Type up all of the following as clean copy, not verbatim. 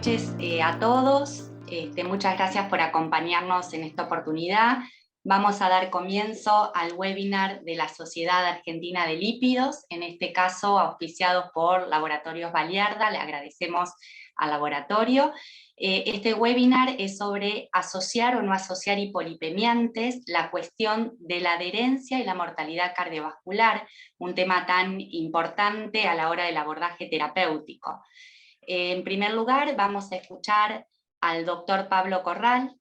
noches a todos. Muchas gracias por acompañarnos en esta oportunidad. Vamos a dar comienzo al webinar de la Sociedad Argentina de Lípidos, en este caso auspiciados por Laboratorios Baliarda. Le agradecemos al laboratorio. Este webinar es sobre asociar o no asociar hipolipemiantes, la cuestión de la adherencia y la mortalidad cardiovascular, un tema tan importante a la hora del abordaje terapéutico. En primer lugar, vamos a escuchar al doctor Pablo Corral.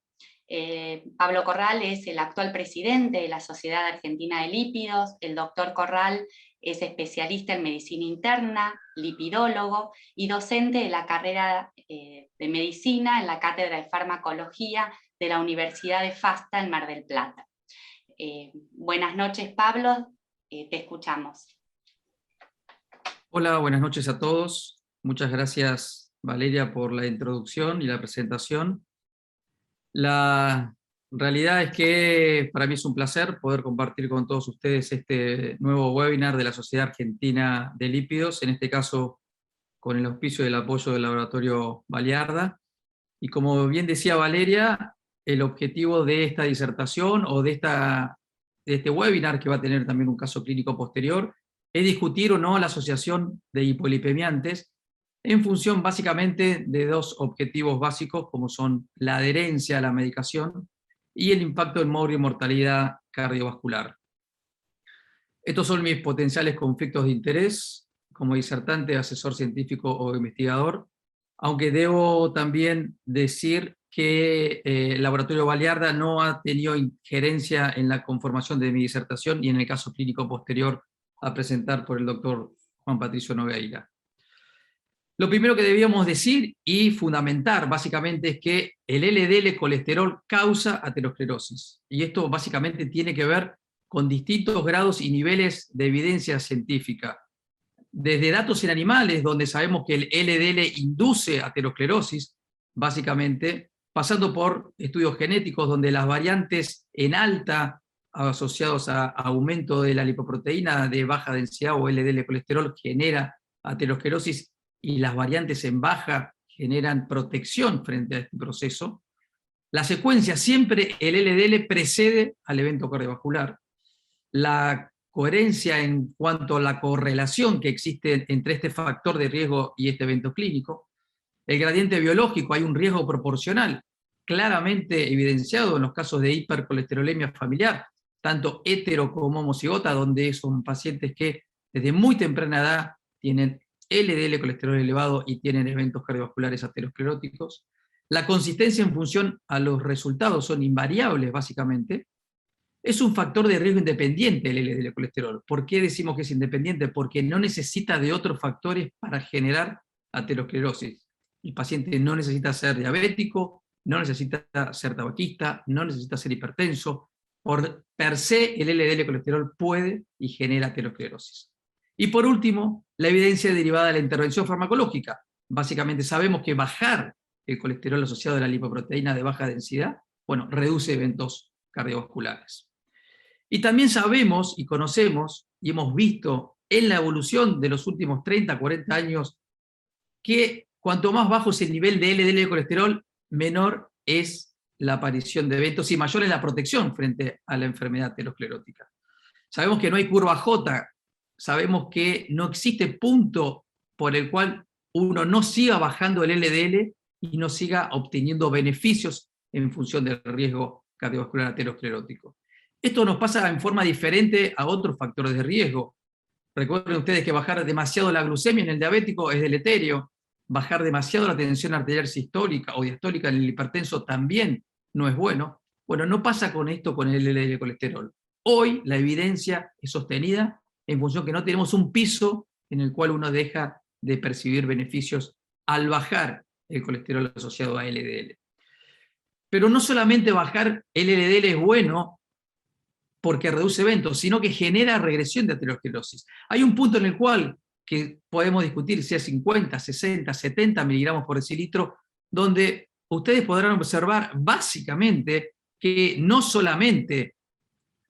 Pablo Corral es el actual presidente de la Sociedad Argentina de Lípidos. El doctor Corral es especialista en medicina interna, lipidólogo y docente de la carrera de medicina en la Cátedra de Farmacología de la Universidad de FASTA en Mar del Plata. Buenas noches, Pablo, te escuchamos. Hola, buenas noches a todos. Muchas gracias, Valeria, por la introducción y la presentación. La realidad es que para mí es un placer poder compartir con todos ustedes este nuevo webinar de la Sociedad Argentina de Lípidos, en este caso con el auspicio del apoyo del Laboratorio Baliarda. Y como bien decía Valeria, el objetivo de esta disertación o de este webinar, que va a tener también un caso clínico posterior, es discutir o no la asociación de hipolipemiantes en función básicamente de dos objetivos básicos, como son la adherencia a la medicación y el impacto en morbio y mortalidad cardiovascular. Estos son mis potenciales conflictos de interés como disertante, asesor científico o investigador, aunque debo también decir que el Laboratorio Baliarda no ha tenido injerencia en la conformación de mi disertación y en el caso clínico posterior a presentar por el doctor Juan Patricio Nogueira. Lo primero que debíamos decir y fundamentar básicamente es que el LDL colesterol causa aterosclerosis. Y esto básicamente tiene que ver con distintos grados y niveles de evidencia científica. Desde datos en animales, donde sabemos que el LDL induce aterosclerosis, básicamente, pasando por estudios genéticos donde las variantes en alta asociados a aumento de la lipoproteína de baja densidad o LDL colesterol genera aterosclerosis, y las variantes en baja generan protección frente a este proceso. La secuencia, siempre el LDL precede al evento cardiovascular. La coherencia en cuanto a la correlación que existe entre este factor de riesgo y este evento clínico. El gradiente biológico, hay un riesgo proporcional, claramente evidenciado en los casos de hipercolesterolemia familiar, tanto hetero como homocigota, donde son pacientes que desde muy temprana edad tienen LDL colesterol elevado y tienen eventos cardiovasculares ateroscleróticos. La consistencia en función a los resultados son invariables, básicamente. Es un factor de riesgo independiente el LDL colesterol. ¿Por qué decimos que es independiente? Porque no necesita de otros factores para generar aterosclerosis. El paciente no necesita ser diabético, no necesita ser tabaquista, no necesita ser hipertenso. Por per se, el LDL colesterol puede y genera aterosclerosis. Y por último, la evidencia derivada de la intervención farmacológica. Básicamente sabemos que bajar el colesterol asociado a la lipoproteína de baja densidad, bueno, reduce eventos cardiovasculares. Y también sabemos y conocemos y hemos visto en la evolución de los últimos 30, 40 años que cuanto más bajo es el nivel de LDL de colesterol, menor es la aparición de eventos y mayor es la protección frente a la enfermedad aterosclerótica. Sabemos que no hay curva J, sabemos que no existe punto por el cual uno no siga bajando el LDL y no siga obteniendo beneficios en función del riesgo cardiovascular aterosclerótico. Esto nos pasa en forma diferente a otros factores de riesgo. Recuerden ustedes que bajar demasiado la glucemia en el diabético es deleterio, bajar demasiado la tensión arterial sistólica o diastólica en el hipertenso también no es bueno. Bueno, no pasa con esto con el LDL colesterol. Hoy la evidencia es sostenida en función que no tenemos un piso en el cual uno deja de percibir beneficios al bajar el colesterol asociado a LDL. Pero no solamente bajar el LDL es bueno porque reduce eventos, sino que genera regresión de aterosclerosis. Hay un punto en el cual que podemos discutir si es 50, 60, 70 miligramos por decilitro, donde ustedes podrán observar básicamente que no solamente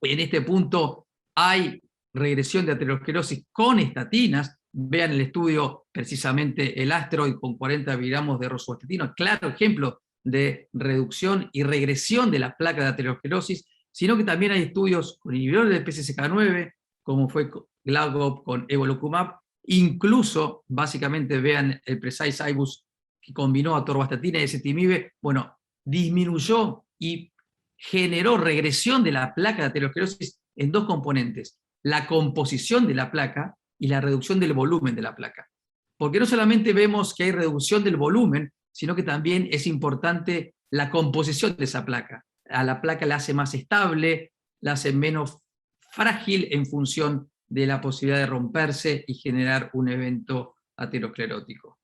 en este punto hay regresión de aterosclerosis con estatinas, vean el estudio precisamente el Asteroid con 40 miligramos de rosuvastatina, claro ejemplo de reducción y regresión de la placa de aterosclerosis, sino que también hay estudios con inhibidores del PCSK9, como fue Glagob con evolocumab, incluso, básicamente, vean el Precise IBUS que combinó atorvastatina y ezetimibe, bueno, disminuyó y generó regresión de la placa de aterosclerosis en dos componentes: la composición de la placa y la reducción del volumen de la placa. Porque no solamente vemos que hay reducción del volumen, sino que también es importante la composición de esa placa. A la placa la hace más estable, la hace menos frágil en función de la posibilidad de romperse y generar un evento aterosclerótico.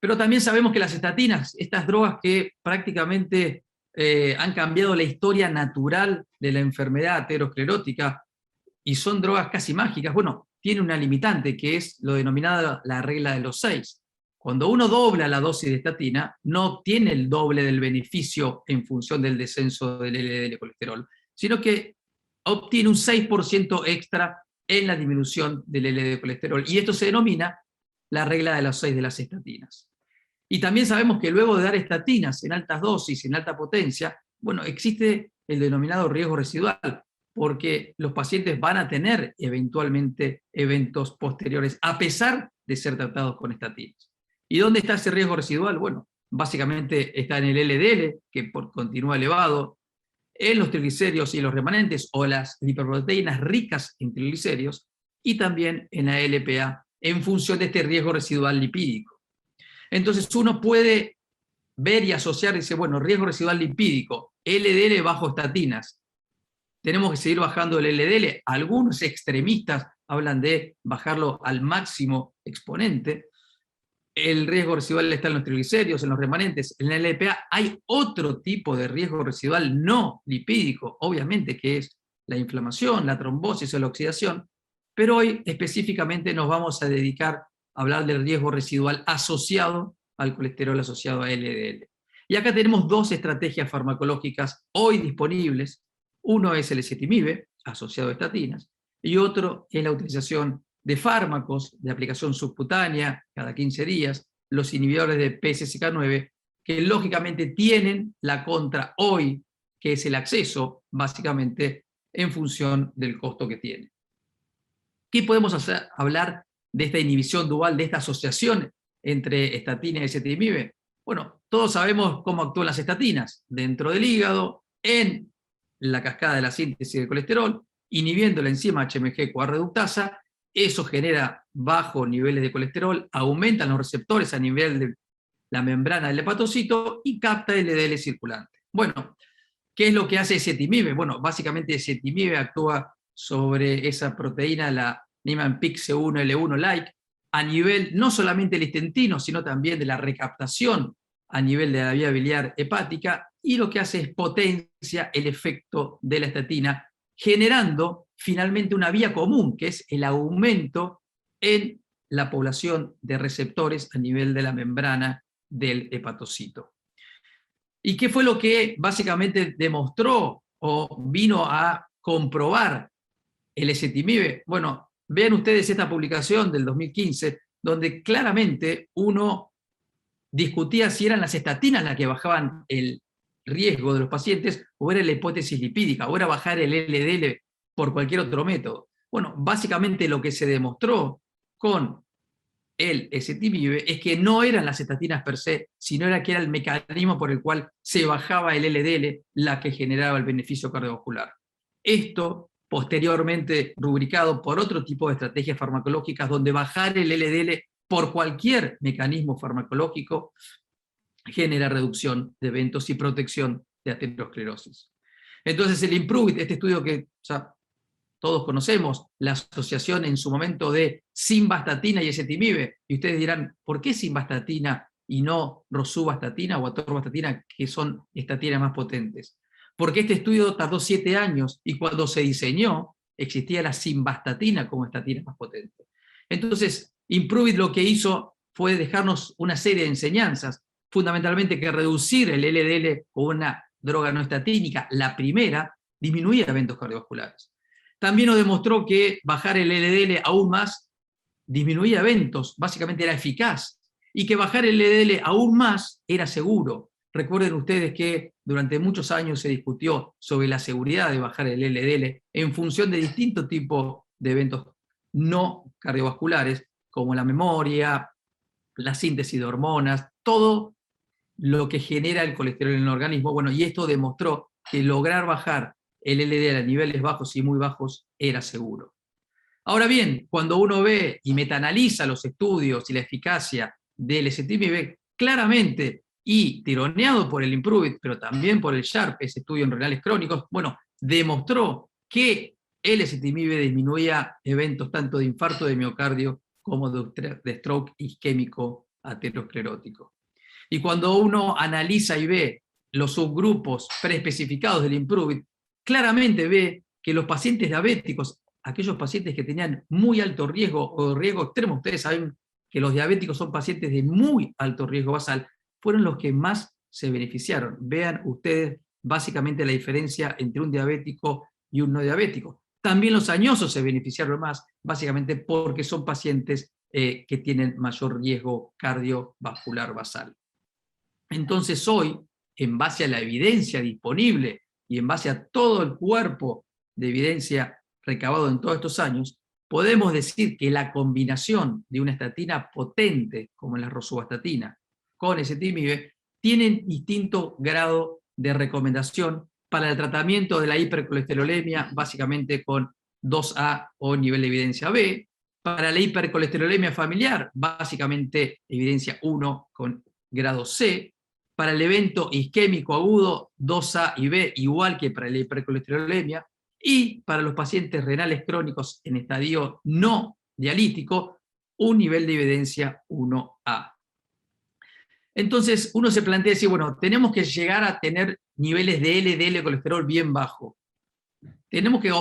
Pero también sabemos que las estatinas, estas drogas que prácticamente han cambiado la historia natural de la enfermedad aterosclerótica y son drogas casi mágicas, bueno, tiene una limitante que es lo denominado la regla de los 6. Cuando uno dobla la dosis de estatina, no obtiene el doble del beneficio en función del descenso del LDL colesterol, sino que obtiene un 6% extra en la disminución del LDL colesterol. Y esto se denomina la regla de los 6 de las estatinas. Y también sabemos que luego de dar estatinas en altas dosis, en alta potencia, bueno, existe el denominado riesgo residual, porque los pacientes van a tener eventualmente eventos posteriores, a pesar de ser tratados con estatinas. ¿Y dónde está ese riesgo residual? Bueno, básicamente está en el LDL, que continúa elevado, en los triglicéridos y los remanentes, o las lipoproteínas ricas en triglicéridos, y también en la LPA, en función de este riesgo residual lipídico. Entonces uno puede ver y asociar, dice, bueno, riesgo residual lipídico, LDL bajo estatinas, tenemos que seguir bajando el LDL. Algunos extremistas hablan de bajarlo al máximo exponente. El riesgo residual está en los triglicéridos, en los remanentes. En la LPA hay otro tipo de riesgo residual no lipídico, obviamente, que es la inflamación, la trombosis o la oxidación, pero hoy específicamente nos vamos a dedicar a hablar del riesgo residual asociado al colesterol asociado a LDL. Y acá tenemos dos estrategias farmacológicas hoy disponibles. Uno es el ezetimibe, asociado a estatinas, y otro es la utilización de fármacos de aplicación subcutánea cada 15 días, los inhibidores de PCSK9, que lógicamente tienen la contra hoy, que es el acceso, básicamente, en función del costo que tiene. ¿Qué podemos hacer? Hablar de esta inhibición dual, de esta asociación entre estatina y ezetimibe. Bueno, todos sabemos cómo actúan las estatinas dentro del hígado, en la cascada de la síntesis de colesterol, inhibiendo la enzima HMG-CoA reductasa. Eso genera bajos niveles de colesterol, aumentan los receptores a nivel de la membrana del hepatocito y capta el LDL circulante. Bueno, ¿qué es lo que hace ezetimibe? Bueno, básicamente ezetimibe actúa sobre esa proteína, la Niemann-Pick C1L1-like, a nivel no solamente del intestino, sino también de la recaptación a nivel de la vía biliar hepática, y lo que hace es potencia el efecto de la estatina, generando finalmente una vía común, que es el aumento en la población de receptores a nivel de la membrana del hepatocito. ¿Y qué fue lo que básicamente demostró o vino a comprobar el ezetimibe? Bueno, vean ustedes esta publicación del 2015, donde claramente uno discutía si eran las estatinas las que bajaban el riesgo de los pacientes, o era la hipótesis lipídica, o era bajar el LDL por cualquier otro método. Bueno, básicamente lo que se demostró con el ezetimibe es que no eran las estatinas per se, sino era que era el mecanismo por el cual se bajaba el LDL la que generaba el beneficio cardiovascular. Esto posteriormente rubricado por otro tipo de estrategias farmacológicas, donde bajar el LDL por cualquier mecanismo farmacológico genera reducción de eventos y protección de aterosclerosis. Entonces el IMPROVE-IT, este estudio que ya todos conocemos, la asociación en su momento de simvastatina y ezetimibe, y ustedes dirán, ¿por qué simvastatina y no rosuvastatina o atorvastatina, que son estatinas más potentes? Porque este estudio tardó 7 años y cuando se diseñó existía la simvastatina como estatina más potente. Entonces, IMPROVE-IT lo que hizo fue dejarnos una serie de enseñanzas, fundamentalmente que reducir el LDL con una droga no estatínica, la primera, disminuía eventos cardiovasculares. También nos demostró que bajar el LDL aún más disminuía eventos, básicamente era eficaz, y que bajar el LDL aún más era seguro. Recuerden ustedes que durante muchos años se discutió sobre la seguridad de bajar el LDL en función de distintos tipos de eventos no cardiovasculares, como la memoria, la síntesis de hormonas, todo lo que genera el colesterol en el organismo. Bueno, y esto demostró que lograr bajar el LDL a niveles bajos y muy bajos era seguro. Ahora bien, cuando uno ve y metaanaliza los estudios y la eficacia del ezetimibe, claramente, y tironeado por el IMPROVE-IT, pero también por el SHARP, ese estudio en renales crónicos, bueno, demostró que el ezetimibe disminuía eventos tanto de infarto de miocardio como de stroke isquémico aterosclerótico. Y cuando uno analiza y ve los subgrupos preespecificados del IMPROVE-IT, claramente ve que los pacientes diabéticos, aquellos pacientes que tenían muy alto riesgo o riesgo extremo, ustedes saben que los diabéticos son pacientes de muy alto riesgo basal, fueron los que más se beneficiaron. Vean ustedes básicamente la diferencia entre un diabético y un no diabético. También los añosos se beneficiaron más, básicamente porque son pacientes que tienen mayor riesgo cardiovascular basal. Entonces hoy, en base a la evidencia disponible y en base a todo el cuerpo de evidencia recabado en todos estos años, podemos decir que la combinación de una estatina potente, como la rosuvastatina, con ezetimibe, tienen distinto grado de recomendación para el tratamiento de la hipercolesterolemia, básicamente con 2A o nivel de evidencia B, para la hipercolesterolemia familiar, básicamente evidencia 1 con grado C, para el evento isquémico agudo, 2A y B, igual que para la hipercolesterolemia, y para los pacientes renales crónicos en estadio no dialítico, un nivel de evidencia 1A. Entonces uno se plantea decir, bueno, tenemos que llegar a tener niveles de LDL colesterol bien bajo. Tenemos que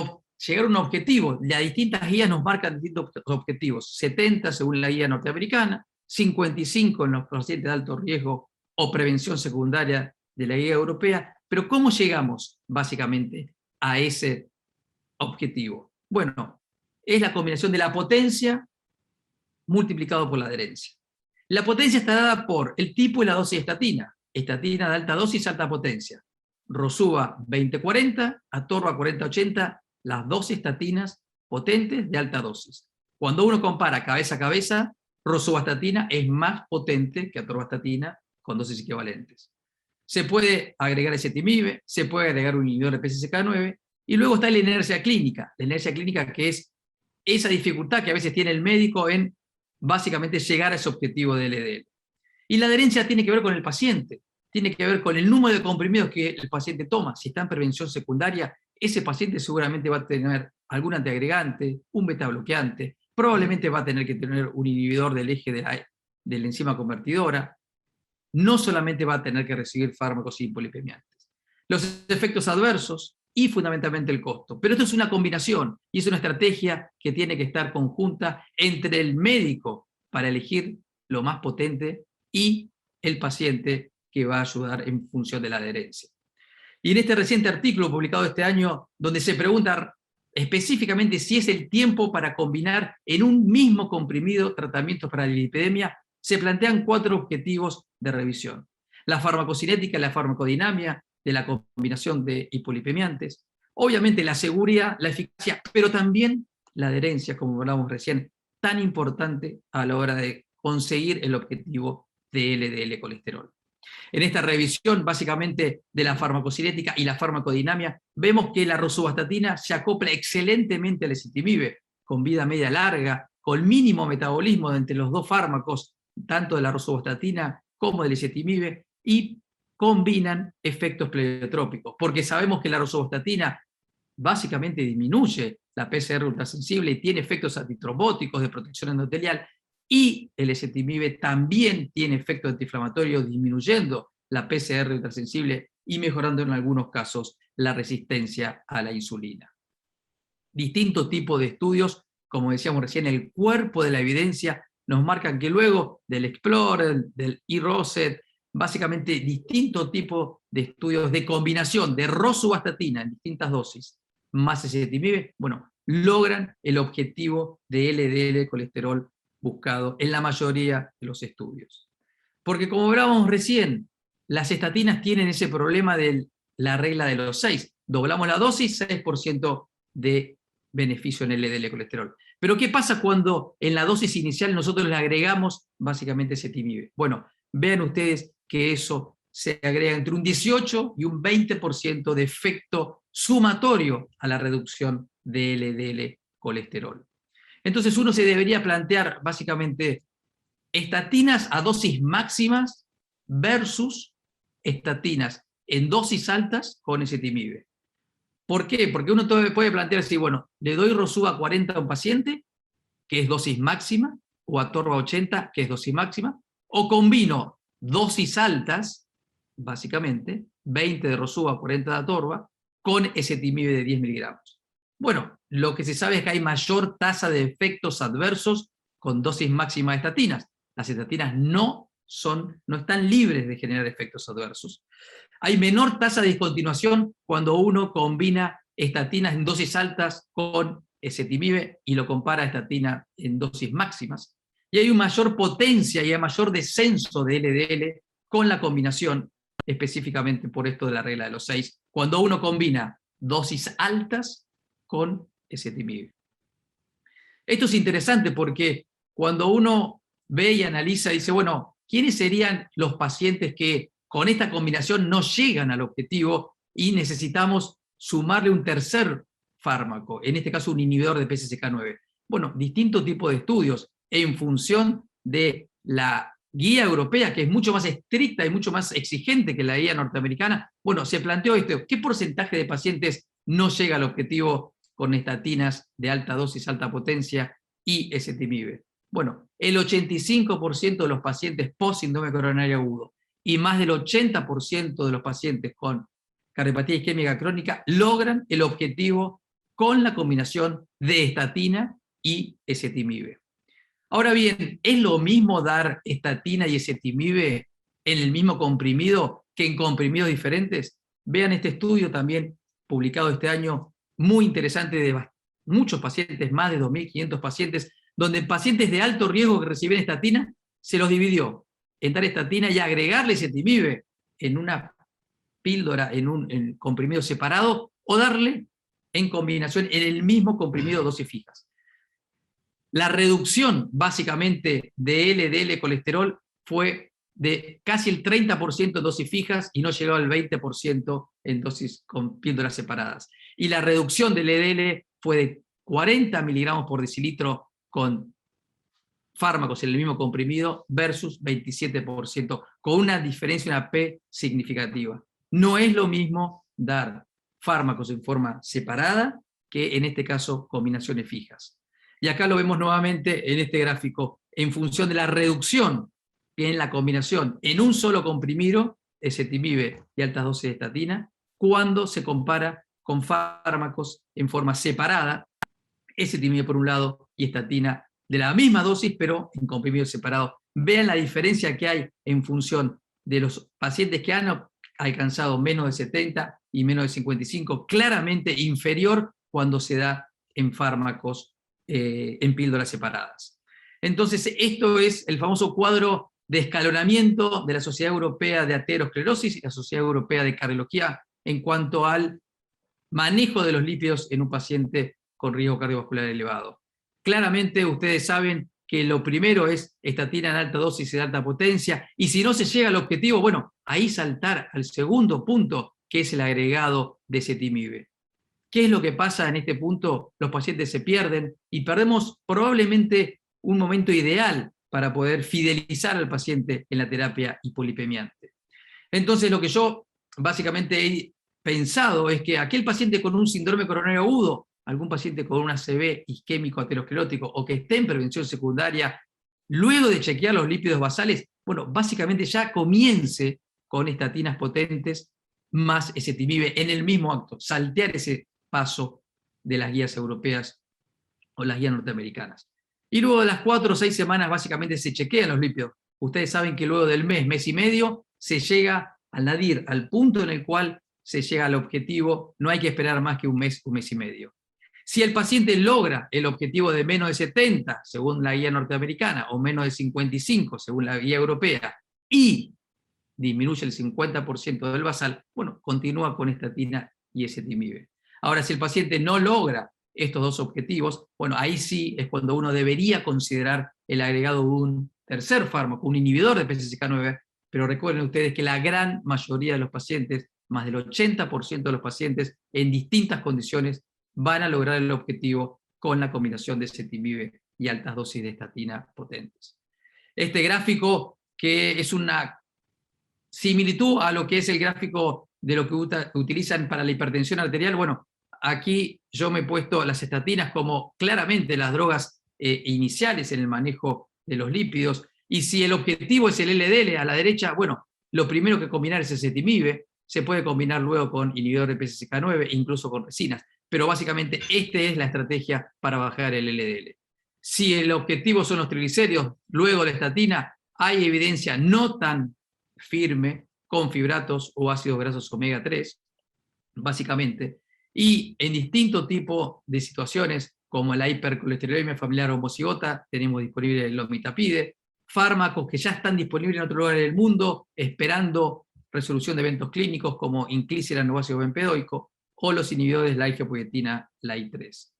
llegar a un objetivo. Las distintas guías nos marcan distintos objetivos. 70 según la guía norteamericana, 55 en los pacientes de alto riesgo o prevención secundaria de la guía europea. Pero ¿cómo llegamos básicamente a ese objetivo? Bueno, es la combinación de la potencia multiplicado por la adherencia. La potencia está dada por el tipo y la dosis de estatina. Estatina de alta dosis, alta potencia. Rosuva 20-40, Atorva 40-80, las dos estatinas potentes de alta dosis. Cuando uno compara cabeza a cabeza, rosuvastatina es más potente que atorvastatina con dosis equivalentes. Se puede agregar ezetimibe, se puede agregar un inhibidor de PCSK9, y luego está la inercia clínica que es esa dificultad que a veces tiene el médico en básicamente llegar a ese objetivo de LDL. Y la adherencia tiene que ver con el paciente, tiene que ver con el número de comprimidos que el paciente toma. Si está en prevención secundaria, ese paciente seguramente va a tener algún antiagregante, un betabloqueante, probablemente va a tener que tener un inhibidor del eje de la enzima convertidora, no solamente va a tener que recibir fármacos hipolipemiantes. Los efectos adversos y fundamentalmente el costo. Pero esto es una combinación y es una estrategia que tiene que estar conjunta entre el médico para elegir lo más potente y el paciente que va a ayudar en función de la adherencia. Y en este reciente artículo publicado este año, donde se pregunta específicamente si es el tiempo para combinar en un mismo comprimido tratamientos para la lipidemia, se plantean 4 objetivos de revisión. La farmacocinética y la farmacodinámica de la combinación de hipolipemiantes, obviamente la seguridad, la eficacia, pero también la adherencia, como hablábamos recién, tan importante a la hora de conseguir el objetivo de LDL colesterol. En esta revisión, básicamente, de la farmacocinética y la farmacodinámica, vemos que la rosuvastatina se acopla excelentemente al ezetimibe, con vida media larga, con mínimo metabolismo entre los dos fármacos, tanto de la rosuvastatina como del ezetimibe, y combinan efectos pleiotrópicos, porque sabemos que la rosuvastatina básicamente disminuye la PCR ultrasensible y tiene efectos antitrombóticos de protección endotelial, y el ezetimibe también tiene efecto antiinflamatorio disminuyendo la PCR ultrasensible y mejorando en algunos casos la resistencia a la insulina. Distintos tipos de estudios, como decíamos recién, el cuerpo de la evidencia nos marcan que luego del Explorer, del eROSET, básicamente distintos tipos de estudios de combinación de rosuvastatina en distintas dosis más ezetimibe, bueno, logran el objetivo de LDL colesterol buscado en la mayoría de los estudios. Porque como hablábamos recién, las estatinas tienen ese problema de la regla de los 6. Doblamos la dosis, 6% de beneficio en LDL colesterol. Pero ¿qué pasa cuando en la dosis inicial nosotros le agregamos básicamente ezetimibe? Bueno, vean ustedes que eso se agrega entre un 18 y un 20% de efecto sumatorio a la reducción de LDL colesterol. Entonces uno se debería plantear básicamente estatinas a dosis máximas versus estatinas en dosis altas con ezetimibe. ¿Por qué? Porque uno puede plantear así, bueno, le doy Rosuva 40 a un paciente, que es dosis máxima, o Atorva 80, que es dosis máxima, o combino dosis altas, básicamente, 20 de Rosuva, 40 de Atorva, con ezetimibe de 10 miligramos. Bueno, lo que se sabe es que hay mayor tasa de efectos adversos con dosis máxima de estatinas. Las estatinas no están libres de generar efectos adversos. Hay menor tasa de discontinuación cuando uno combina estatinas en dosis altas con ezetimibe y lo compara a estatina en dosis máximas. Y hay una mayor potencia y hay mayor descenso de LDL con la combinación, específicamente por esto de la regla de los 6, cuando uno combina dosis altas con ezetimibe. Esto es interesante porque cuando uno ve y analiza, dice, bueno, ¿quiénes serían los pacientes que con esta combinación no llegan al objetivo y necesitamos sumarle un tercer fármaco, en este caso un inhibidor de PCSK9? Bueno, distintos tipos de estudios en función de la guía europea, que es mucho más estricta y mucho más exigente que la guía norteamericana. Bueno, se planteó esto, ¿qué porcentaje de pacientes no llega al objetivo con estatinas de alta dosis, alta potencia y ezetimibe? Bueno, el 85% de los pacientes post-síndrome coronario agudo y más del 80% de los pacientes con cardiopatía isquémica crónica logran el objetivo con la combinación de estatina y ezetimibe. Ahora bien, ¿es lo mismo dar estatina y ezetimibe en el mismo comprimido que en comprimidos diferentes? Vean este estudio también publicado este año, muy interesante, de muchos pacientes, más de 2.500 pacientes, donde pacientes de alto riesgo que reciben estatina se los dividió en dar estatina y agregarle ezetimibe en una píldora, en un comprimido separado, o darle en combinación en el mismo comprimido dosis fijas. La reducción básicamente de LDL colesterol fue de casi el 30% en dosis fijas y no llegó al 20% en dosis con píldoras separadas. Y la reducción del LDL fue de 40 miligramos por decilitro con fármacos en el mismo comprimido versus 27%, con una diferencia, una P significativa. No es lo mismo dar fármacos en forma separada que en este caso combinaciones fijas. Y acá lo vemos nuevamente en este gráfico, en función de la reducción en la combinación en un solo comprimido, ezetimibe y altas dosis de estatina, cuando se compara con fármacos en forma separada, ezetimibe por un lado y estatina de la misma dosis, pero en comprimidos separados. Vean la diferencia que hay en función de los pacientes que han alcanzado menos de 70 y menos de 55, claramente inferior cuando se da en fármacos en píldoras separadas. Entonces, esto es el famoso cuadro de escalonamiento de la Sociedad Europea de Aterosclerosis y la Sociedad Europea de Cardiología en cuanto al manejo de los lípidos en un paciente con riesgo cardiovascular elevado. Claramente ustedes saben que lo primero es estatina en alta dosis y de alta potencia, y si no se llega al objetivo, bueno, ahí saltar al segundo punto, que es el agregado de ezetimibe. ¿Qué es lo que pasa en este punto? Los pacientes se pierden y perdemos probablemente un momento ideal para poder fidelizar al paciente en la terapia hipolipemiante. Entonces, lo que yo básicamente he pensado es que aquel paciente con un síndrome coronario agudo, algún paciente con un ACV isquémico aterosclerótico o que esté en prevención secundaria, luego de chequear los lípidos basales, bueno, básicamente ya comience con estatinas potentes más ezetimibe en el mismo acto, saltear ese paso de las guías europeas o las guías norteamericanas. Y luego de las 4 o 6 semanas básicamente se chequean los lípidos. Ustedes saben que luego del mes y medio, se llega al nadir, al punto en el cual se llega al objetivo, no hay que esperar más que un mes y medio. Si el paciente logra el objetivo de menos de 70, según la guía norteamericana, o menos de 55, según la guía europea, y disminuye el 50% del basal, bueno, continúa con estatina y ezetimibe. Ahora, si el paciente no logra estos dos objetivos, bueno, ahí sí es cuando uno debería considerar el agregado de un tercer fármaco, un inhibidor de PCSK9, pero recuerden ustedes que la gran mayoría de los pacientes, más del 80% de los pacientes, en distintas condiciones, van a lograr el objetivo con la combinación de ezetimibe y altas dosis de estatina potentes. Este gráfico, que es una similitud a lo que es el gráfico de lo que utilizan para la hipertensión arterial, bueno, aquí yo me he puesto las estatinas como claramente las drogas iniciales en el manejo de los lípidos, y si el objetivo es el LDL a la derecha, bueno, lo primero que combinar es ezetimibe, se puede combinar luego con inhibidor de PCSK9, incluso con resinas, pero básicamente esta es la estrategia para bajar el LDL. Si el objetivo son los triglicéridos, luego la estatina, hay evidencia no tan firme con fibratos o ácidos grasos omega 3, básicamente, y en distintos tipos de situaciones, como la hipercolesterolemia familiar homocigota, tenemos disponible el lomitapide, fármacos que ya están disponibles en otros lugares del mundo, esperando resolución de eventos clínicos, como inclisiran o ácido bempedoico, o los inhibidores de la angiopoietina, la I3.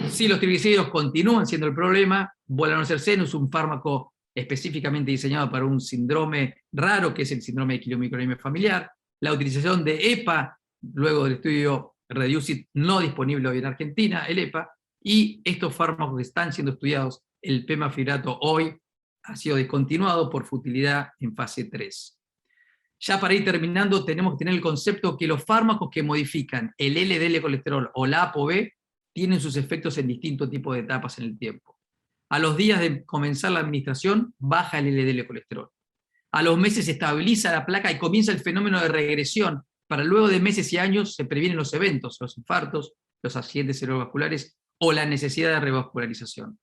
Si los triglicéridos continúan siendo el problema, volanersen es un fármaco específicamente diseñado para un síndrome raro, que es el síndrome de quilomicronemia familiar. La utilización de EPA, luego del estudio REDUCE-IT, no disponible hoy en Argentina, el EPA, y estos fármacos que están siendo estudiados, el pemafibrato hoy ha sido descontinuado por futilidad en fase 3. Ya para ir terminando, tenemos que tener el concepto que los fármacos que modifican el LDL colesterol o la ApoB tienen sus efectos en distintos tipos de etapas en el tiempo. A los días de comenzar la administración, baja el LDL colesterol. A los meses se estabiliza la placa y comienza el fenómeno de regresión. Para luego de meses y años se previenen los eventos, los infartos, los accidentes cerebrovasculares o la necesidad de revascularización.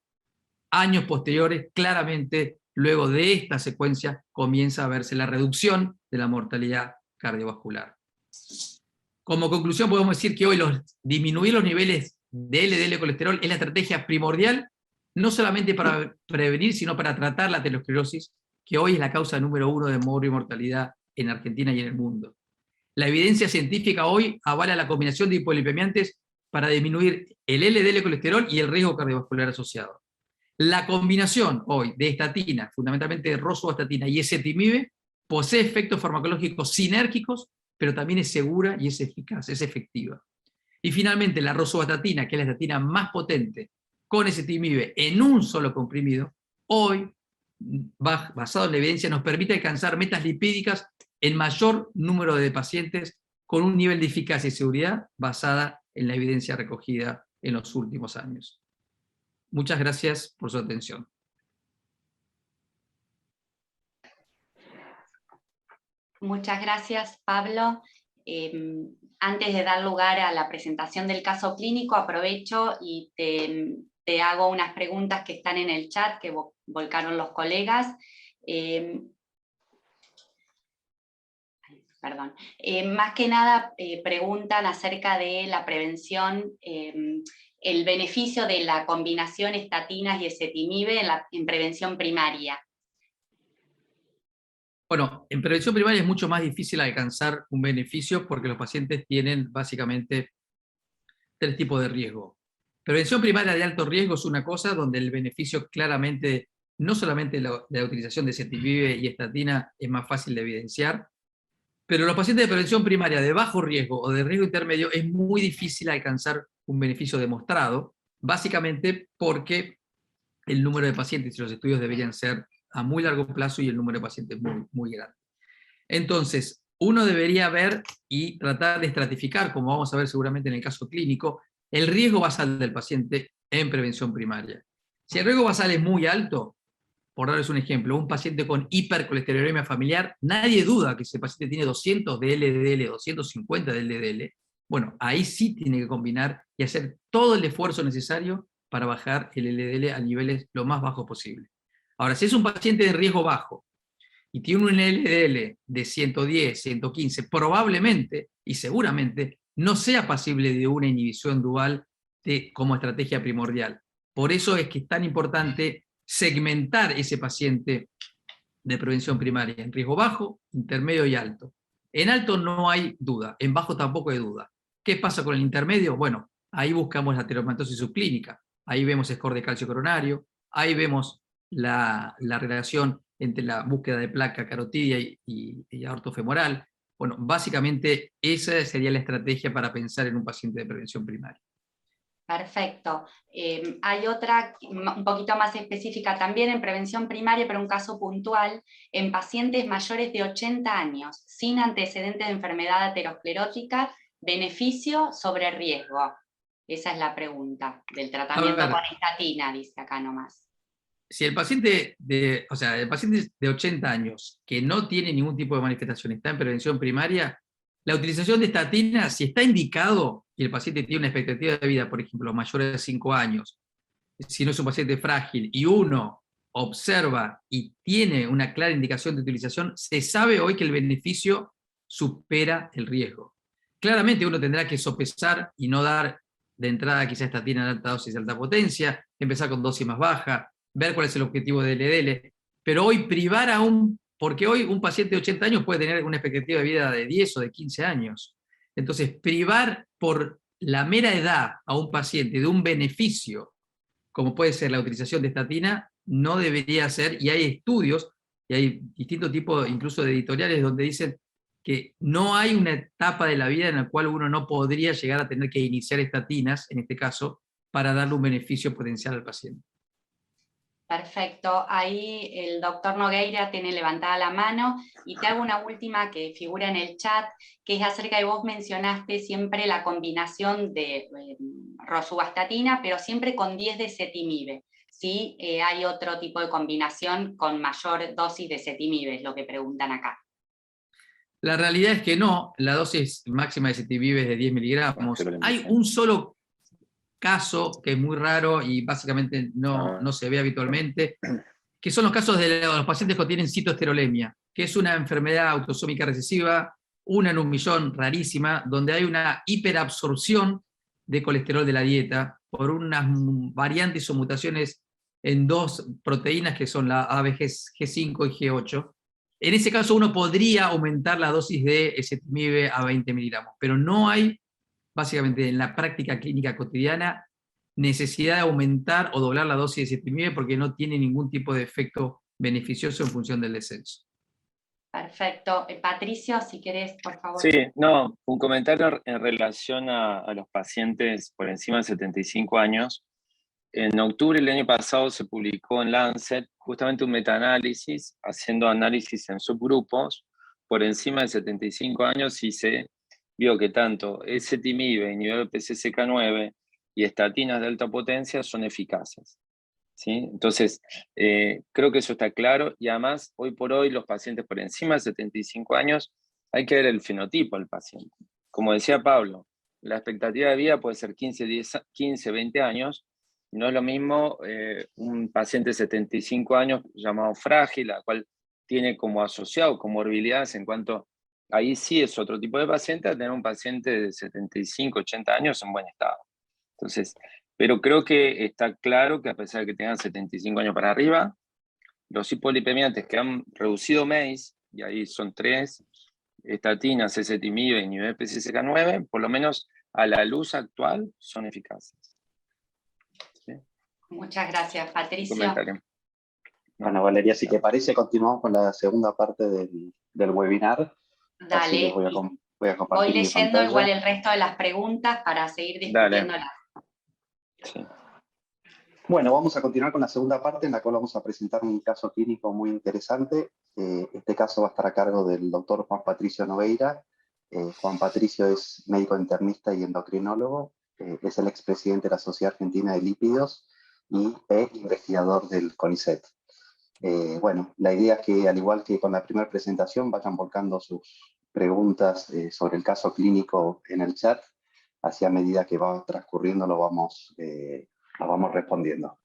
Años posteriores, claramente, luego de esta secuencia, comienza a verse la reducción de la mortalidad cardiovascular. Como conclusión, podemos decir que hoy disminuir los niveles de LDL colesterol es la estrategia primordial, no solamente para prevenir, sino para tratar la aterosclerosis, que hoy es la causa número 1 de morbio y mortalidad en Argentina y en el mundo. La evidencia científica hoy avala la combinación de hipolipemiantes para disminuir el LDL colesterol y el riesgo cardiovascular asociado. La combinación hoy de estatina, fundamentalmente de rosuvastatina y ezetimibe, posee efectos farmacológicos sinérgicos, pero también es segura y es eficaz, es efectiva. Y finalmente, la rosuvastatina, que es la estatina más potente, con ezetimibe en un solo comprimido, hoy, basado en la evidencia, nos permite alcanzar metas lipídicas en mayor número de pacientes con un nivel de eficacia y seguridad basada en la evidencia recogida en los últimos años. Muchas gracias por su atención. Muchas gracias, Pablo. Antes de dar lugar a la presentación del caso clínico, aprovecho y te hago unas preguntas que están en el chat que volcaron los colegas. Más que nada preguntan acerca de la prevención, el beneficio de la combinación estatinas y ezetimibe en prevención primaria. Bueno, en prevención primaria es mucho más difícil alcanzar un beneficio porque los pacientes tienen básicamente 3 tipos de riesgo. Prevención primaria de alto riesgo es una cosa donde el beneficio claramente, no solamente de la utilización de ezetimibe y estatina es más fácil de evidenciar, pero los pacientes de prevención primaria de bajo riesgo o de riesgo intermedio es muy difícil alcanzar un beneficio demostrado, básicamente porque el número de pacientes y los estudios deberían ser a muy largo plazo y el número de pacientes muy, muy grande. Entonces, uno debería ver y tratar de estratificar, como vamos a ver seguramente en el caso clínico, el riesgo basal del paciente en prevención primaria. Si el riesgo basal es muy alto, por darles un ejemplo, un paciente con hipercolesterolemia familiar, nadie duda que ese paciente tiene 200 de LDL, 250 de LDL, bueno, ahí sí tiene que combinar y hacer todo el esfuerzo necesario para bajar el LDL a niveles lo más bajos posible. Ahora, si es un paciente de riesgo bajo y tiene un LDL de 110, 115, probablemente y seguramente no sea pasible de una inhibición dual como estrategia primordial. Por eso es que es tan importante segmentar ese paciente de prevención primaria en riesgo bajo, intermedio y alto. En alto no hay duda, en bajo tampoco hay duda. ¿Qué pasa con el intermedio? Bueno, ahí buscamos la ateromatosis subclínica, ahí vemos score de calcio coronario, ahí vemos la relación entre la búsqueda de placa carotidia y aorto femoral. Bueno, básicamente esa sería la estrategia para pensar en un paciente de prevención primaria. Perfecto. Hay otra un poquito más específica también en prevención primaria, pero un caso puntual, en pacientes mayores de 80 años, sin antecedentes de enfermedad aterosclerótica, beneficio sobre riesgo. Esa es la pregunta del tratamiento con estatina, dice acá nomás. Si el paciente el paciente de 80 años que no tiene ningún tipo de manifestación está en prevención primaria, la utilización de estatina, si está indicado y el paciente tiene una expectativa de vida, por ejemplo, mayor de 5 años, si no es un paciente frágil y uno observa y tiene una clara indicación de utilización, se sabe hoy que el beneficio supera el riesgo. Claramente uno tendrá que sopesar y no dar de entrada quizá estatina de alta dosis de alta potencia, empezar con dosis más baja, ver cuál es el objetivo del LDL, pero hoy privar a porque hoy un paciente de 80 años puede tener una expectativa de vida de 10 o de 15 años. Entonces, privar por la mera edad a un paciente de un beneficio, como puede ser la utilización de estatina, no debería ser, y hay estudios, y hay distintos tipos, incluso de editoriales, donde dicen que no hay una etapa de la vida en la cual uno no podría llegar a tener que iniciar estatinas, en este caso, para darle un beneficio potencial al paciente. Perfecto, ahí el doctor Nogueira tiene levantada la mano y te hago una última que figura en el chat, que es acerca de vos mencionaste siempre la combinación de rosuvastatina, pero siempre con 10 de ezetimibe. ¿Sí? Hay otro tipo de combinación con mayor dosis de ezetimibe, es lo que preguntan acá. La realidad es que no, la dosis máxima de ezetimibe es de 10 miligramos. Hay un solo caso que es muy raro y básicamente no se ve habitualmente, que son los casos de los pacientes que tienen citoesterolemia, que es una enfermedad autosómica recesiva, una en 1.000.000, rarísima, donde hay una hiperabsorción de colesterol de la dieta por unas variantes o mutaciones en dos proteínas que son la ABG5 y G8. En ese caso uno podría aumentar la dosis de ezetimibe a 20 miligramos, pero no hay, básicamente en la práctica clínica cotidiana, necesidad de aumentar o doblar la dosis de ezetimibe porque no tiene ningún tipo de efecto beneficioso en función del descenso. Perfecto. Patricio, si querés, por favor. Sí, no, un comentario en relación a los pacientes por encima de 75 años. En octubre del año pasado se publicó en Lancet justamente un metaanálisis haciendo análisis en subgrupos por encima de 75 años y se vio que tanto ezetimibe, inhibidor de PCSK9 y estatinas de alta potencia son eficaces. ¿Sí? Entonces, creo que eso está claro y además, hoy por hoy, los pacientes por encima de 75 años, hay que ver el fenotipo del paciente. Como decía Pablo, la expectativa de vida puede ser 15, 20 años, no es lo mismo un paciente de 75 años llamado frágil, a cual tiene como asociado comorbilidades en cuanto, ahí sí es otro tipo de paciente, a tener un paciente de 75, 80 años en buen estado. Entonces, pero creo que está claro que a pesar de que tengan 75 años para arriba, los hipolipemiantes que han reducido MACE, y ahí son 3, estatinas, ezetimibe y nivel PCSK9, por lo menos a la luz actual, son eficaces. ¿Sí? Muchas gracias, Patricio. Comentario. Bueno, Valeria, si te parece, continuamos con la segunda parte del webinar. Dale. Voy a compartir voy mi leyendo pantalla. igual el resto de las preguntas para seguir discutiéndolas. Sí. Bueno, vamos a continuar con la segunda parte en la cual vamos a presentar un caso clínico muy interesante. Este caso va a estar a cargo del doctor Juan Patricio Nogueira. Juan Patricio es médico internista y endocrinólogo, es el expresidente de la Sociedad Argentina de Lípidos y investigador del CONICET. Bueno, la idea es que, al igual que con la primera presentación, vayan volcando sus preguntas sobre el caso clínico en el chat. Así, a medida que va transcurriendo, lo vamos respondiendo.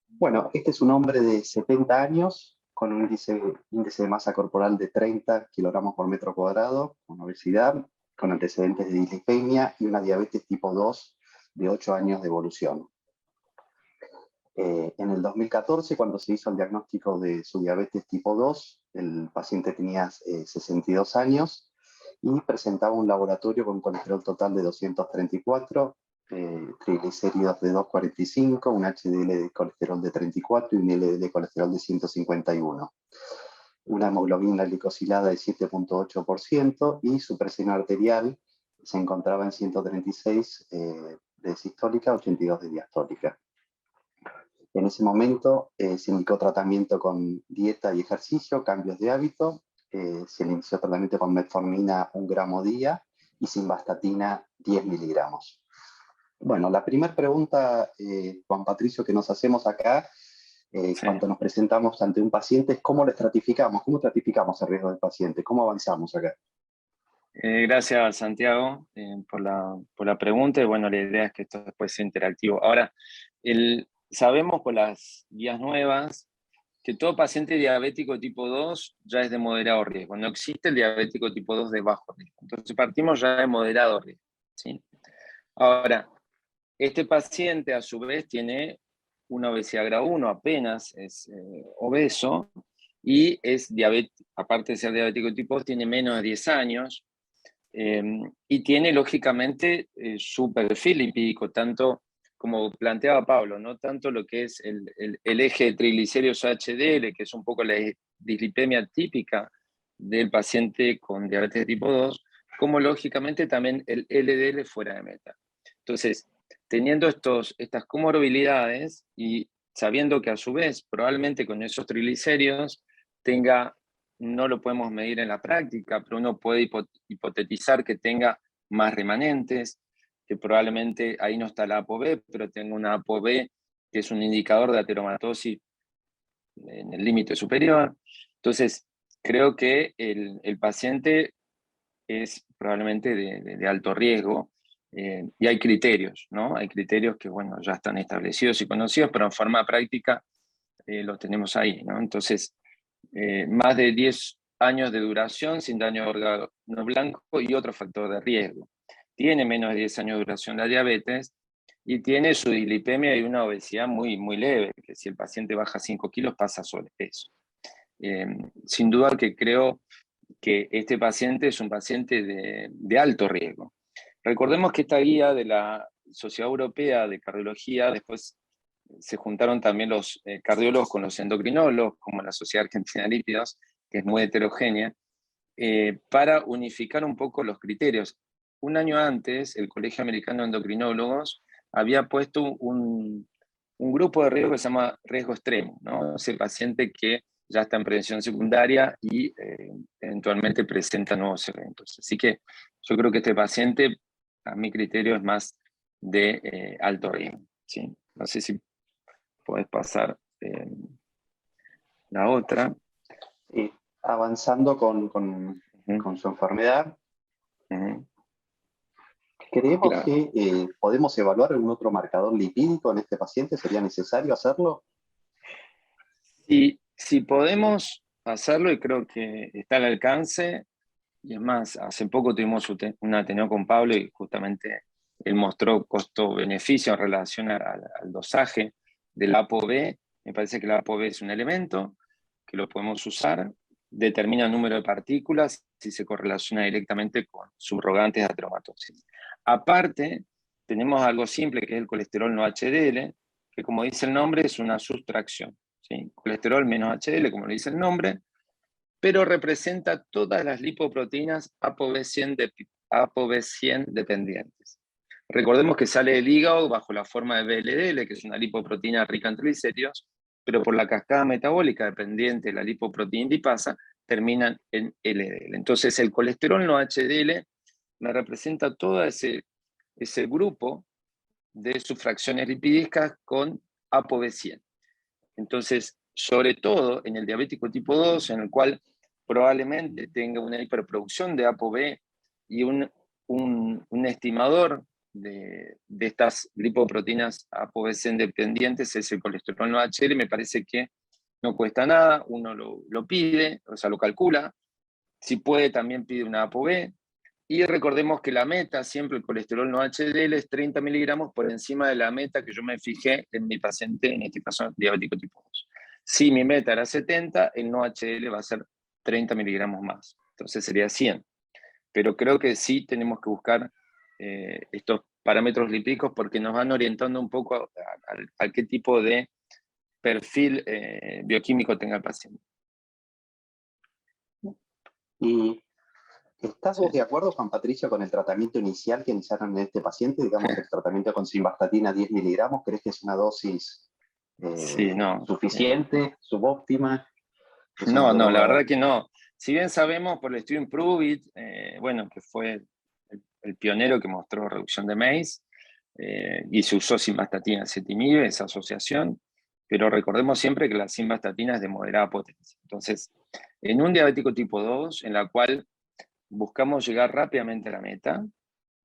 Bueno, este es un hombre de 70 años, con un índice de masa corporal de 30 kilogramos por metro cuadrado, con obesidad, con antecedentes de dislipemia y una diabetes tipo 2 de 8 años de evolución. En el 2014, cuando se hizo el diagnóstico de su diabetes tipo 2, el paciente tenía 62 años y presentaba un laboratorio con colesterol total de 234, triglicéridos de 245, un HDL de colesterol de 34 y un LDL de colesterol de 151. Una hemoglobina glicosilada de 7.8% y su presión arterial se encontraba en 136 de sistólica, 82 de diastólica. En ese momento se indicó tratamiento con dieta y ejercicio, cambios de hábito. Se inició tratamiento con metformina 1 gramo día y simvastatina 10 miligramos. Bueno, la primera pregunta, Juan Patricio, que nos hacemos acá, cuando nos presentamos ante un paciente, es cómo lo estratificamos, cómo estratificamos el riesgo del paciente, cómo avanzamos acá. Gracias, Santiago, por la pregunta. Y bueno, la idea es que esto después sea interactivo. Ahora, sabemos por las guías nuevas que todo paciente diabético tipo 2 ya es de moderado riesgo. No existe el diabético tipo 2 de bajo riesgo. Entonces partimos ya de moderado riesgo, ¿sí? Ahora, este paciente a su vez tiene una obesidad grado 1, apenas es obeso, y es diabético, aparte de ser diabético tipo 2, tiene menos de 10 años, y tiene lógicamente su perfil lipídico, tanto como planteaba Pablo, no tanto lo que es el eje de triglicéridos HDL, que es un poco la dislipemia típica del paciente con diabetes tipo 2, como lógicamente también el LDL fuera de meta. Entonces, teniendo estas comorbilidades y sabiendo que a su vez probablemente con esos triglicéridos no lo podemos medir en la práctica, pero uno puede hipotetizar que tenga más remanentes, que probablemente ahí no está la ApoB, pero tenga una ApoB que es un indicador de ateromatosis en el límite superior. Entonces, creo que el paciente es probablemente de alto riesgo, y hay criterios, ¿no? Hay criterios que, bueno, ya están establecidos y conocidos, pero en forma práctica los tenemos ahí, ¿no? Entonces, más de 10 años de duración sin daño de órgano blanco y otro factor de riesgo. Tiene menos de 10 años de duración la diabetes y tiene su dislipemia y una obesidad muy, muy leve, que si el paciente baja 5 kilos pasa sobrepeso. Sin duda que creo que este paciente es un paciente de alto riesgo. Recordemos que esta guía de la Sociedad Europea de Cardiología, después se juntaron también los cardiólogos con los endocrinólogos, como la Sociedad Argentina de Lípidos, que es muy heterogénea, para unificar un poco los criterios. Un año antes, el Colegio Americano de Endocrinólogos había puesto un grupo de riesgo que se llama riesgo extremo, ¿no? Ese paciente que ya está en prevención secundaria y eventualmente presenta nuevos eventos. Así que yo creo que este paciente, a mi criterio, es más de alto riesgo, ¿sí? No sé si podés pasar la otra. Avanzando con su enfermedad, ¿creemos que podemos evaluar algún otro marcador lipídico en este paciente? ¿Sería necesario hacerlo? Si podemos hacerlo, y creo que está al alcance, y es más, hace poco tuvimos un Ateneo con Pablo y justamente él mostró costo-beneficio en relación al dosaje del ApoB. Me parece que el ApoB es un elemento que lo podemos usar, determina el número de partículas y se correlaciona directamente con subrogantes de ateromatosis. Aparte, tenemos algo simple que es el colesterol no HDL, que como dice el nombre es una sustracción, ¿sí? Colesterol menos HDL, como lo dice el nombre, pero representa todas las lipoproteínas ApoB100 dependientes. Recordemos que sale del hígado bajo la forma de VLDL, que es una lipoproteína rica en triglicéridos, pero por la cascada metabólica dependiente de la lipoproteína lipasa, terminan en LDL. Entonces el colesterol no HDL me representa todo ese grupo de subfracciones lipídicas con ApoB100. Entonces, sobre todo en el diabético tipo 2, en el cual probablemente tenga una hiperproducción de ApoB y un estimador de estas lipoproteínas ApoB100 dependientes es el colesterol no HDL. Me parece que no cuesta nada, uno lo pide, o sea, lo calcula. Si puede, también pide una ApoB. Y recordemos que la meta, siempre el colesterol no HDL, es 30 miligramos por encima de la meta que yo me fijé en mi paciente, en este caso diabético tipo 2. Si mi meta era 70, el no HDL va a ser 30 miligramos más. Entonces sería 100. Pero creo que sí tenemos que buscar estos parámetros lipídicos porque nos van orientando un poco a qué tipo de perfil bioquímico tenga el paciente. ¿Y estás vos de acuerdo, Juan Patricio, con el tratamiento inicial que iniciaron en este paciente? Digamos, el tratamiento con simvastatina 10 miligramos, ¿crees que es una dosis Sí, no. suficiente, subóptima? No, la verdad que no. Si bien sabemos por el estudio Improve-It, bueno, que fue el pionero que mostró reducción de MACE, y se usó simvastatina ezetimibe, esa asociación, pero recordemos siempre que la simvastatina es de moderada potencia. Entonces, en un diabético tipo 2, en la cual buscamos llegar rápidamente a la meta,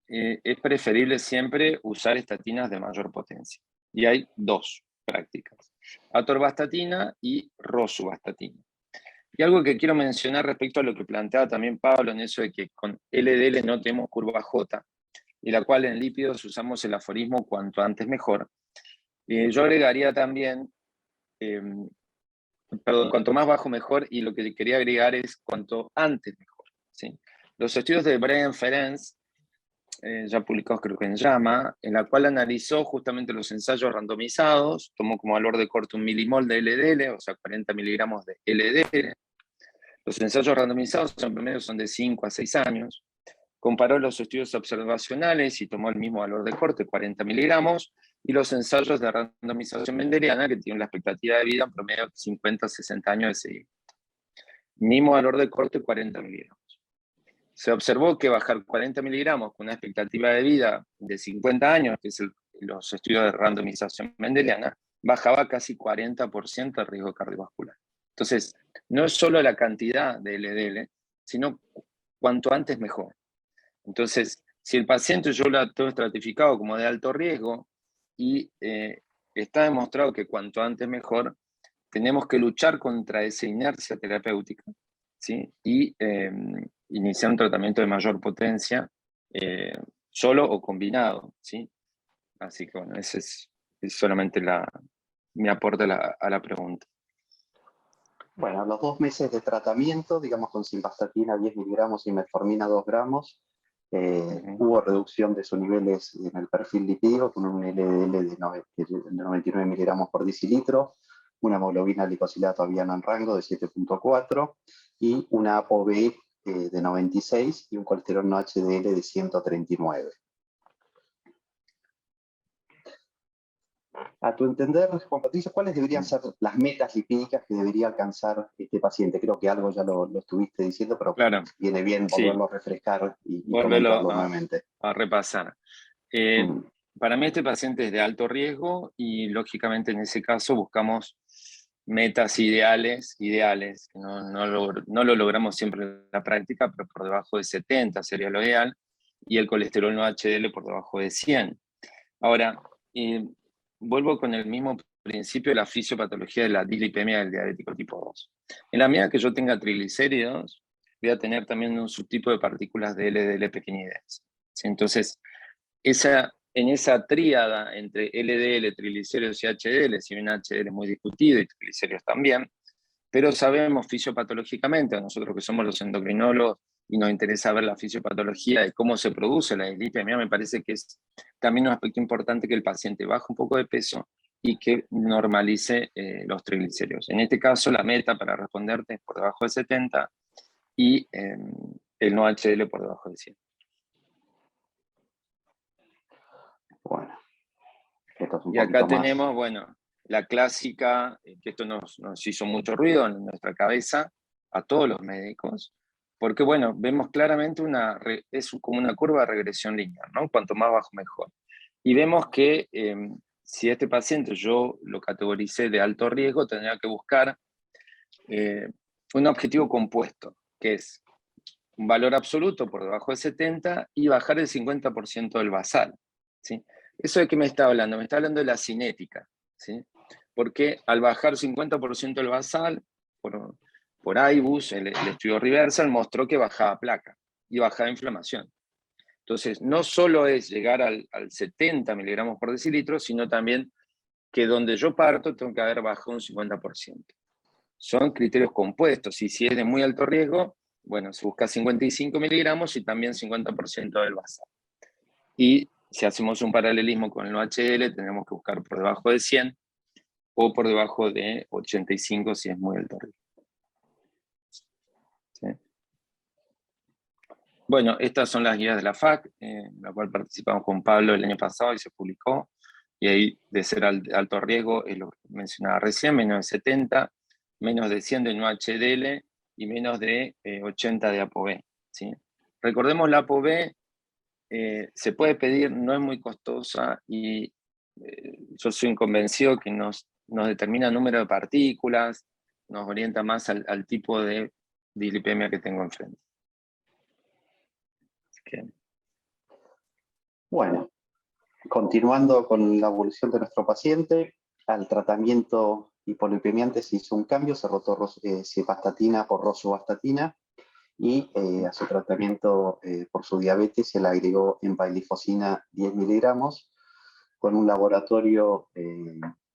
es preferible siempre usar estatinas de mayor potencia. Y hay dos prácticas: atorvastatina y rosuvastatina. Y algo que quiero mencionar respecto a lo que planteaba también Pablo, en eso de que con LDL no tenemos curva J, y la cual en lípidos usamos el aforismo cuanto antes mejor. Yo agregaría también, perdón, cuanto más bajo mejor, y lo que quería agregar es cuanto antes mejor, ¿sí? Los estudios de Brian Ferencz, ya publicados creo que en JAMA, en la cual analizó justamente los ensayos randomizados, tomó como valor de corte 1 milimol de LDL, o sea, 40 miligramos de LDL. Los ensayos randomizados en promedio son de 5 a 6 años. Comparó los estudios observacionales y tomó el mismo valor de corte, 40 miligramos, y los ensayos de randomización mendeliana, que tienen la expectativa de vida en promedio de 50 a 60 años de seguimiento. Mismo valor de corte, 40 miligramos. Se observó que bajar 40 miligramos con una expectativa de vida de 50 años, que es los estudios de randomización mendeliana, bajaba casi 40% el riesgo cardiovascular. Entonces, no es solo la cantidad de LDL, sino cuanto antes mejor. Entonces, si el paciente yo lo tengo estratificado como de alto riesgo y está demostrado que cuanto antes mejor, tenemos que luchar contra esa inercia terapéutica, ¿sí? Y iniciar un tratamiento de mayor potencia, solo o combinado, ¿sí? Así que bueno, ese es solamente mi aporte a la pregunta. Bueno, a los 2 meses de tratamiento, digamos con simvastatina 10 miligramos y metformina 2 gramos, hubo reducción de sus niveles en el perfil lipídico con un LDL de 99 miligramos por decilitro, una hemoglobina glicosilada todavía no en rango de 7.4 y una ApoB de 96 y un colesterol no HDL de 139. A tu entender, Juan Patricio, ¿cuáles deberían ser las metas lipídicas que debería alcanzar este paciente? Creo que algo ya lo estuviste diciendo, pero claro, viene bien volverlo a refrescar y comentarlo nuevamente. A repasar. Para mí este paciente es de alto riesgo y lógicamente en ese caso buscamos metas ideales, que no lo logramos siempre en la práctica, pero por debajo de 70 sería lo ideal, y el colesterol no HDL por debajo de 100. Ahora, vuelvo con el mismo principio de la fisiopatología de la dislipemia del diabético tipo 2. En la medida que yo tenga triglicéridos, voy a tener también un subtipo de partículas de LDL pequeñidense. ¿Sí? Entonces, en esa tríada entre LDL, triglicéridos y HDL, si bien HDL es muy discutido y triglicéridos también, pero sabemos fisiopatológicamente, a nosotros que somos los endocrinólogos y nos interesa ver la fisiopatología de cómo se produce la dislipemia, me parece que es también un aspecto importante que el paciente baje un poco de peso y que normalice los triglicéridos. En este caso, la meta para responderte es por debajo de 70 y el no HDL por debajo de 100. Bueno, esto es un y acá tenemos, más... bueno, la clásica, que esto nos hizo mucho ruido en nuestra cabeza, a todos los médicos, porque bueno, vemos claramente es como una curva de regresión lineal, ¿no? Cuanto más bajo, mejor. Y vemos que si este paciente yo lo categoricé de alto riesgo, tendría que buscar un objetivo compuesto, que es un valor absoluto por debajo de 70 y bajar el 50% del basal, ¿sí? ¿Eso de qué me está hablando? Me está hablando de la cinética, ¿sí? Porque al bajar 50% del basal, por IBUS, el estudio Reversal, mostró que bajaba placa. y bajada de inflamación. Entonces, no solo es llegar al 70 miligramos por decilitro, sino también que donde yo parto tengo que haber bajado un 50%. Son criterios compuestos, y si es de muy alto riesgo, bueno, se busca 55 miligramos y también 50% del basal. Y si hacemos un paralelismo con el HDL, tenemos que buscar por debajo de 100 o por debajo de 85 si es muy alto riesgo. ¿Sí? Bueno, estas son las guías de la FAC, en la cual participamos con Pablo el año pasado y se publicó. Y ahí, de ser alto riesgo, es lo que mencionaba recién, menos de 70, menos de 100 de no HDL y menos de 80 de ApoB. ¿Sí? Recordemos, la ApoB se puede pedir, no es muy costosa, y yo soy convencido que nos determina el número de partículas, nos orienta más al tipo de dislipemia que tengo enfrente. Bueno, continuando con la evolución de nuestro paciente, al tratamiento hipolipemiante se hizo un cambio, se rotó civastatina por rosuvastatina, y a su tratamiento por su diabetes se le agregó empaglifosina 10 miligramos, con un laboratorio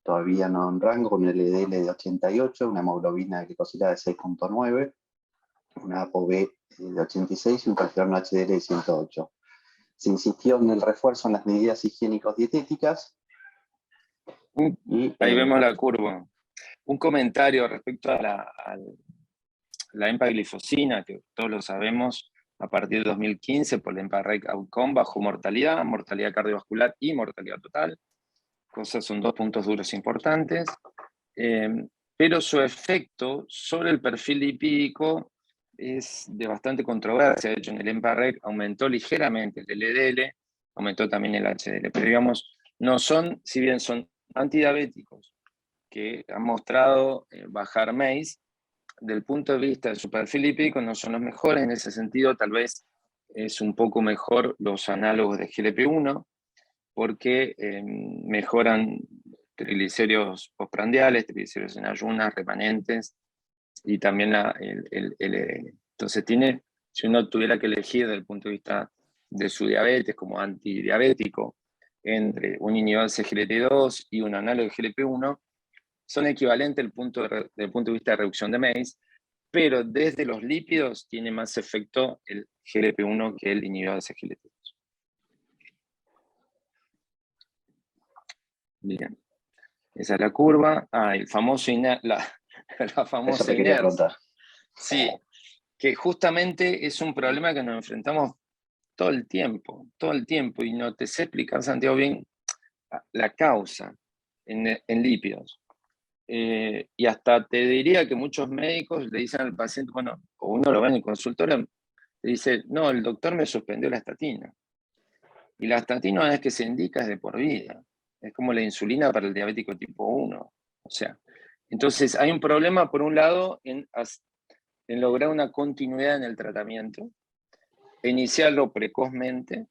todavía no en rango, con un LDL de 88, una hemoglobina glicosilada de 6.9, una ApoB de 86 y un calcium HDL de 108. Se insistió en el refuerzo en las medidas higiénico-dietéticas. Ahí vemos la curva. Un comentario respecto a la empaglifosina, que todos lo sabemos, a partir de 2015 por el EMPA-REC Outcome bajó mortalidad cardiovascular y mortalidad total. Cosas, son dos puntos duros importantes. Pero su efecto sobre el perfil lipídico es de bastante controversia. De hecho, en el EMPA-REC aumentó ligeramente el LDL, aumentó también el HDL. Pero digamos, no son, si bien son antidiabéticos que han mostrado bajar MACE, del punto de vista de su perfil lipídico no son los mejores. En ese sentido, tal vez es un poco mejor los análogos de GLP-1, porque mejoran triglicéridos postprandiales, triglicéridos en ayunas, remanentes, y también el LDL. Entonces si uno tuviera que elegir desde el punto de vista de su diabetes como antidiabético, entre un inhibidor de SGLT2 y un análogo de GLP-1, son equivalentes desde el punto de vista de reducción de MACE, pero desde los lípidos tiene más efecto el GLP-1 que el inhibidor de SGLT2. Bien, esa es la curva. El famoso la famosa Eso te quería inercia. preguntar. Sí, que justamente es un problema que nos enfrentamos todo el tiempo, y no te sé explicar, Santiago, bien la causa en lípidos. Y hasta te diría que muchos médicos le dicen al paciente, bueno, o uno lo ve en el consultorio, le dice, no, el doctor me suspendió la estatina. Y la estatina, una vez que se indica, es de por vida. Es como la insulina para el diabético tipo 1. O sea, entonces hay un problema, por un lado, en lograr una continuidad en el tratamiento, iniciarlo precozmente,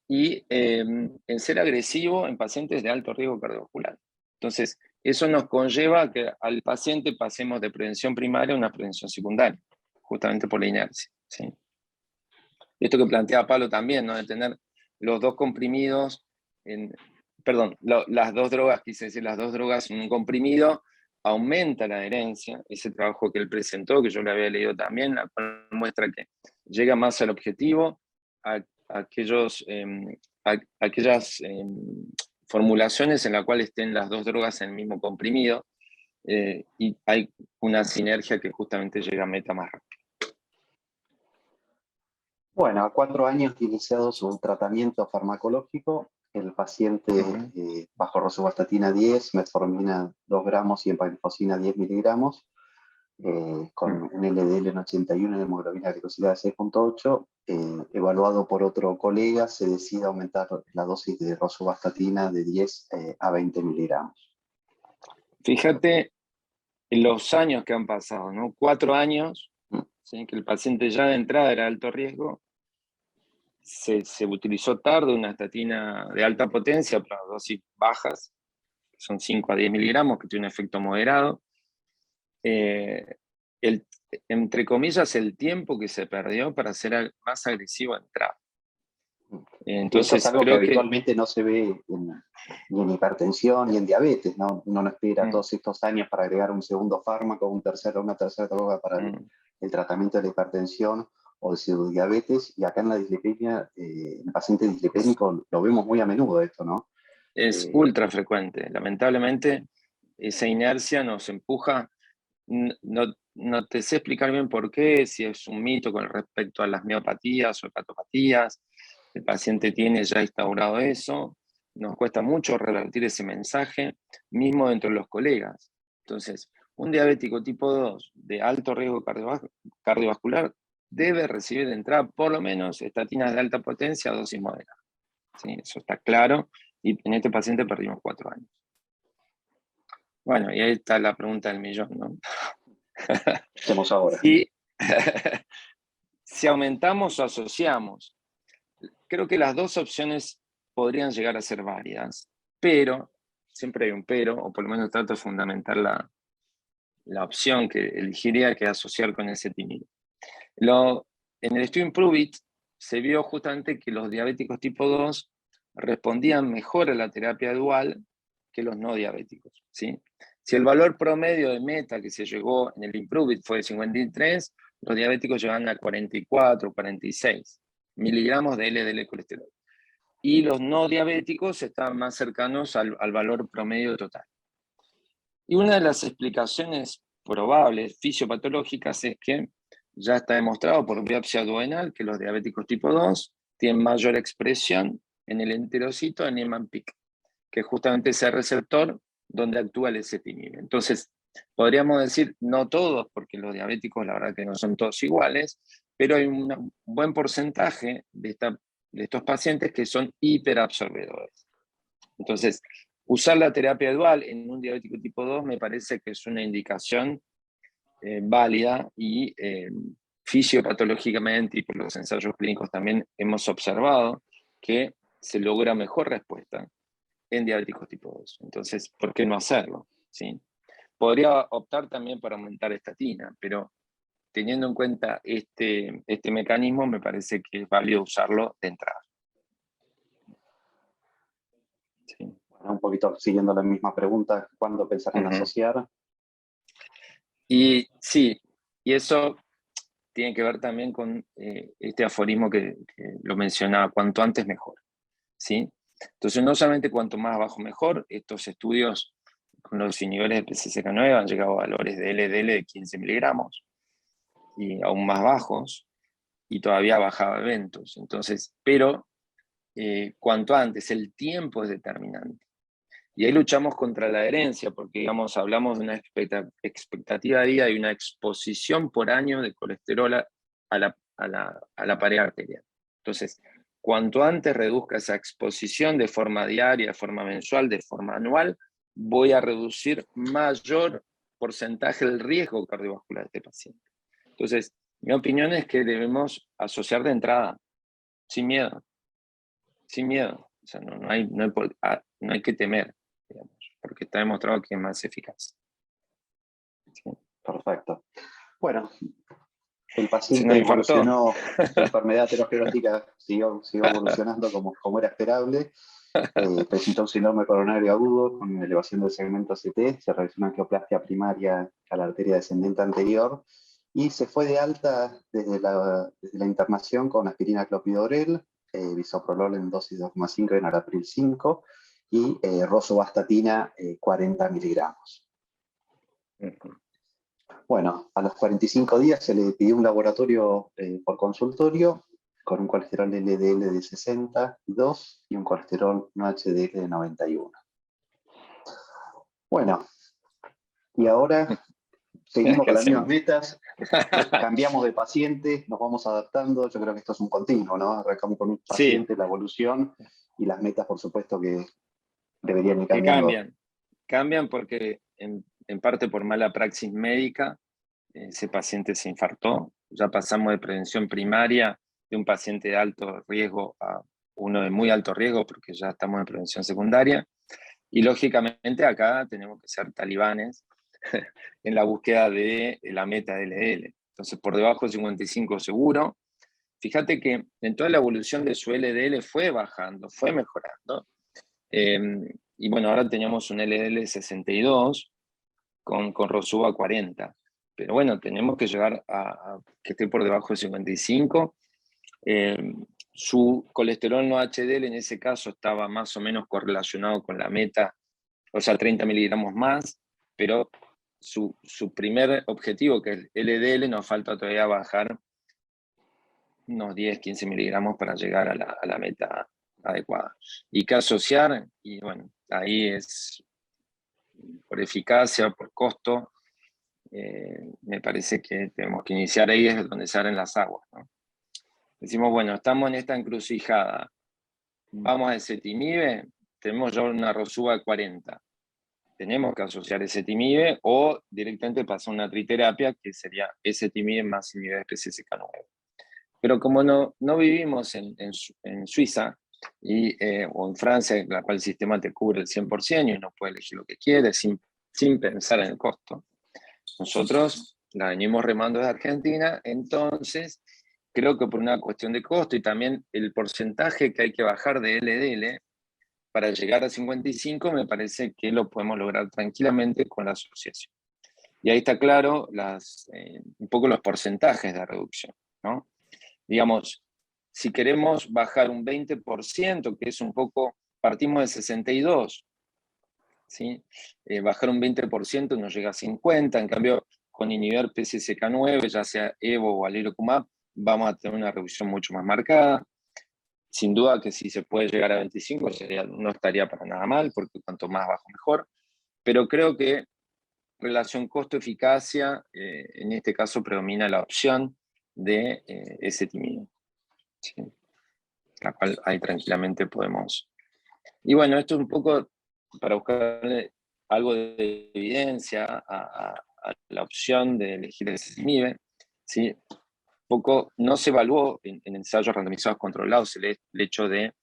y en ser agresivo en pacientes de alto riesgo cardiovascular. Entonces, eso nos conlleva a que al paciente pasemos de prevención primaria a una prevención secundaria, justamente por la inercia. ¿Sí? Esto que planteaba Pablo también, ¿no? De tener los dos comprimidos, las dos drogas, quise decir, las dos drogas en un comprimido, aumenta la adherencia. Ese trabajo que él presentó, que yo le había leído también, la cual muestra que llega más al objetivo, aquellas formulaciones en las cuales estén las dos drogas en el mismo comprimido, y hay una sinergia que justamente llega a meta más rápido. Bueno, a 4 años de iniciado su tratamiento farmacológico, el paciente bajo rosuvastatina 10, metformina 2 gramos y empaglifosina 10 miligramos, con un LDL en 81 y hemoglobina glicosilada de 6.8, evaluado por otro colega, se decide aumentar la dosis de rosuvastatina de 10 a 20 miligramos. Fíjate en los años que han pasado, ¿no? 4 años, ¿sí? Que el paciente ya de entrada era de alto riesgo, se utilizó tarde una estatina de alta potencia para dosis bajas, que son 5 a 10 miligramos, que tiene un efecto moderado. entre comillas, el tiempo que se perdió para ser más agresivo en TRAP. Eso es Entonces, algo que creo que... habitualmente no se ve ni en hipertensión ni en diabetes, ¿no? Uno no espera todos estos años para agregar un segundo fármaco, una tercera droga para el tratamiento de la hipertensión o de diabetes, y acá en la dislipemia, en el paciente dislipémico, lo vemos muy a menudo esto, ¿no? Es ultra frecuente. Lamentablemente, esa inercia nos empuja. No te sé explicar bien por qué, si es un mito con respecto a las miopatías o hepatopatías. El paciente tiene ya instaurado eso. Nos cuesta mucho revertir ese mensaje, mismo dentro de los colegas. Entonces, un diabético tipo 2 de alto riesgo cardiovascular debe recibir de entrada por lo menos estatinas de alta potencia a dosis moderada. ¿Sí? Eso está claro, y en este paciente perdimos 4 años. Bueno, y ahí está la pregunta del millón, ¿no? ¿Qué hacemos ahora? Si aumentamos o asociamos, creo que las dos opciones podrían llegar a ser válidas, pero, siempre hay un pero, o por lo menos trato de fundamentar la opción que elegiría, que asociar con ese tímido. En el estudio IMPROVE-IT se vio justamente que los diabéticos tipo 2 respondían mejor a la terapia dual que los no diabéticos, ¿sí? Si el valor promedio de meta que se llegó en el IMPROVE-IT fue de 53, los diabéticos llegaban a 44, 46 miligramos de LDL colesterol. Y los no diabéticos estaban más cercanos al valor promedio total. Y una de las explicaciones probables, fisiopatológicas, es que ya está demostrado por biopsia duodenal que los diabéticos tipo 2 tienen mayor expresión en el enterocito de Niemann-Pick, que es justamente ese receptor donde actúa el ezetimibe. Entonces, podríamos decir, no todos, porque los diabéticos la verdad que no son todos iguales, pero hay un buen porcentaje de estos pacientes que son hiperabsorbedores. Entonces, usar la terapia dual en un diabético tipo 2 me parece que es una indicación válida, y fisiopatológicamente y por los ensayos clínicos también hemos observado que se logra mejor respuesta en diabéticos tipo 2. Entonces, ¿por qué no hacerlo? ¿Sí? Podría optar también para aumentar estatina, pero teniendo en cuenta este mecanismo, me parece que es válido usarlo de entrada. Sí. Bueno, un poquito siguiendo la misma pregunta, ¿cuándo pensar en asociar? Y sí, y eso tiene que ver también con este aforismo que lo mencionaba, cuanto antes mejor, ¿sí? Entonces, no solamente cuanto más abajo mejor, estos estudios con los niveles de PCSK9 han llegado a valores de LDL de 15 miligramos, y aún más bajos, y todavía bajaba eventos. Entonces, pero cuanto antes, el tiempo es determinante. Y ahí luchamos contra la adherencia, porque digamos, hablamos de una expectativa de vida y una exposición por año de colesterol a la pared arterial. Entonces, cuanto antes reduzca esa exposición de forma diaria, de forma mensual, de forma anual, voy a reducir mayor porcentaje del riesgo cardiovascular de este paciente. Entonces, mi opinión es que debemos asociar de entrada, sin miedo. Sin miedo. O sea, no hay que temer, digamos, porque está demostrado que es más eficaz. ¿Sí? Perfecto. Bueno, el Se paciente nos infartó. evolucionó, su enfermedad aterosclerótica siguió evolucionando como era esperable. Presentó un síndrome coronario agudo con elevación del segmento CT, se realizó una angioplastia primaria a la arteria descendente anterior y se fue de alta desde la internación con aspirina clopidogrel, bisoprolol en dosis 2,5 en enalapril 5 y rosuvastatina 40 miligramos. Bueno, a los 45 días se le pidió un laboratorio por consultorio con un colesterol LDL de 62 y un colesterol no HDL de 91. Bueno, y ahora seguimos con las mismas metas, cambiamos de paciente, nos vamos adaptando. Yo creo que esto es un continuo, ¿no? Arrancamos con un paciente, sí, la evolución y las metas, por supuesto, que deberían ir cambiando. Cambian porque en parte por mala praxis médica, ese paciente se infartó. Ya pasamos de prevención primaria de un paciente de alto riesgo a uno de muy alto riesgo, porque ya estamos en prevención secundaria. Y lógicamente acá tenemos que ser talibanes en la búsqueda de la meta de LDL. Entonces, por debajo de 55 seguro. Fíjate que en toda la evolución de su LDL fue bajando, fue mejorando. Y bueno, ahora teníamos un LDL 62 con Rosuva 40. Pero bueno, tenemos que llegar a que esté por debajo de 55. Su colesterol no HDL en ese caso estaba más o menos correlacionado con la meta, o sea, 30 miligramos más, pero su primer objetivo, que es el LDL, nos falta todavía bajar unos 10, 15 miligramos para llegar a la meta adecuada. ¿Y qué asociar? Y bueno, ahí es por eficacia, por costo, me parece que tenemos que iniciar ahí, es donde salen las aguas, ¿no? Decimos, bueno, estamos en esta encrucijada, vamos a ezetimibe, tenemos ya una Rosuva de 40. Tenemos que asociar ezetimibe o directamente pasar una triterapia, que sería ezetimibe más inhibidor de PCSK9. Pero como no vivimos en Suiza o en Francia, en la cual el sistema te cubre el 100% y uno puede elegir lo que quiere sin pensar en el costo, nosotros la venimos remando desde Argentina. Entonces creo que por una cuestión de costo y también el porcentaje que hay que bajar de LDL para llegar a 55, me parece que lo podemos lograr tranquilamente con la asociación. Y ahí está claro un poco los porcentajes de reducción, ¿no? Digamos, si queremos bajar un 20%, que es un poco, partimos de 62, ¿sí? Bajar un 20% nos llega a 50, en cambio, con inhibidor PCSK9, ya sea Evo o alirocumab, vamos a tener una reducción mucho más marcada. Sin duda que si se puede llegar a 25 no estaría para nada mal, porque cuanto más bajo mejor, pero creo que relación costo-eficacia, en este caso predomina la opción de ezetimibe, ¿sí? La cual ahí tranquilamente podemos. Y bueno, esto es un poco para buscar algo de evidencia a la opción de elegir el ezetimibe, ¿sí? Poco no se evaluó en ensayos randomizados controlados el hecho de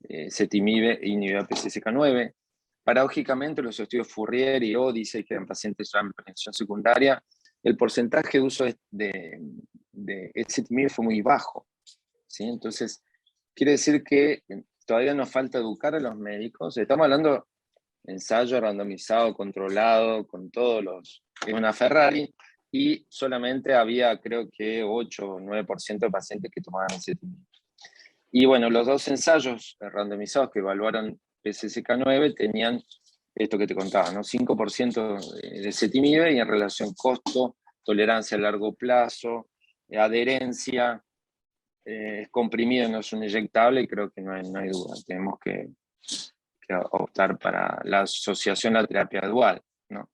ezetimibe e inhibidor PCSK9. Paradójicamente, los estudios Fourier y Odyssey, que eran pacientes ya en prevención secundaria, el porcentaje de uso de ezetimibe fue muy bajo, ¿sí? Entonces, quiere decir que todavía nos falta educar a los médicos. Estamos hablando de ensayo randomizado, controlado, con todos los... Es una Ferrari, y solamente había, creo que, 8 o 9% de pacientes que tomaban ezetimibe. Y bueno, los dos ensayos randomizados que evaluaron PCSK9 tenían esto que te contaba, ¿no? 5% de ezetimibe, y en relación costo, tolerancia a largo plazo, adherencia, comprimido no es un inyectable, y creo que no hay duda. Tenemos que optar para la asociación a la terapia dual, ¿no?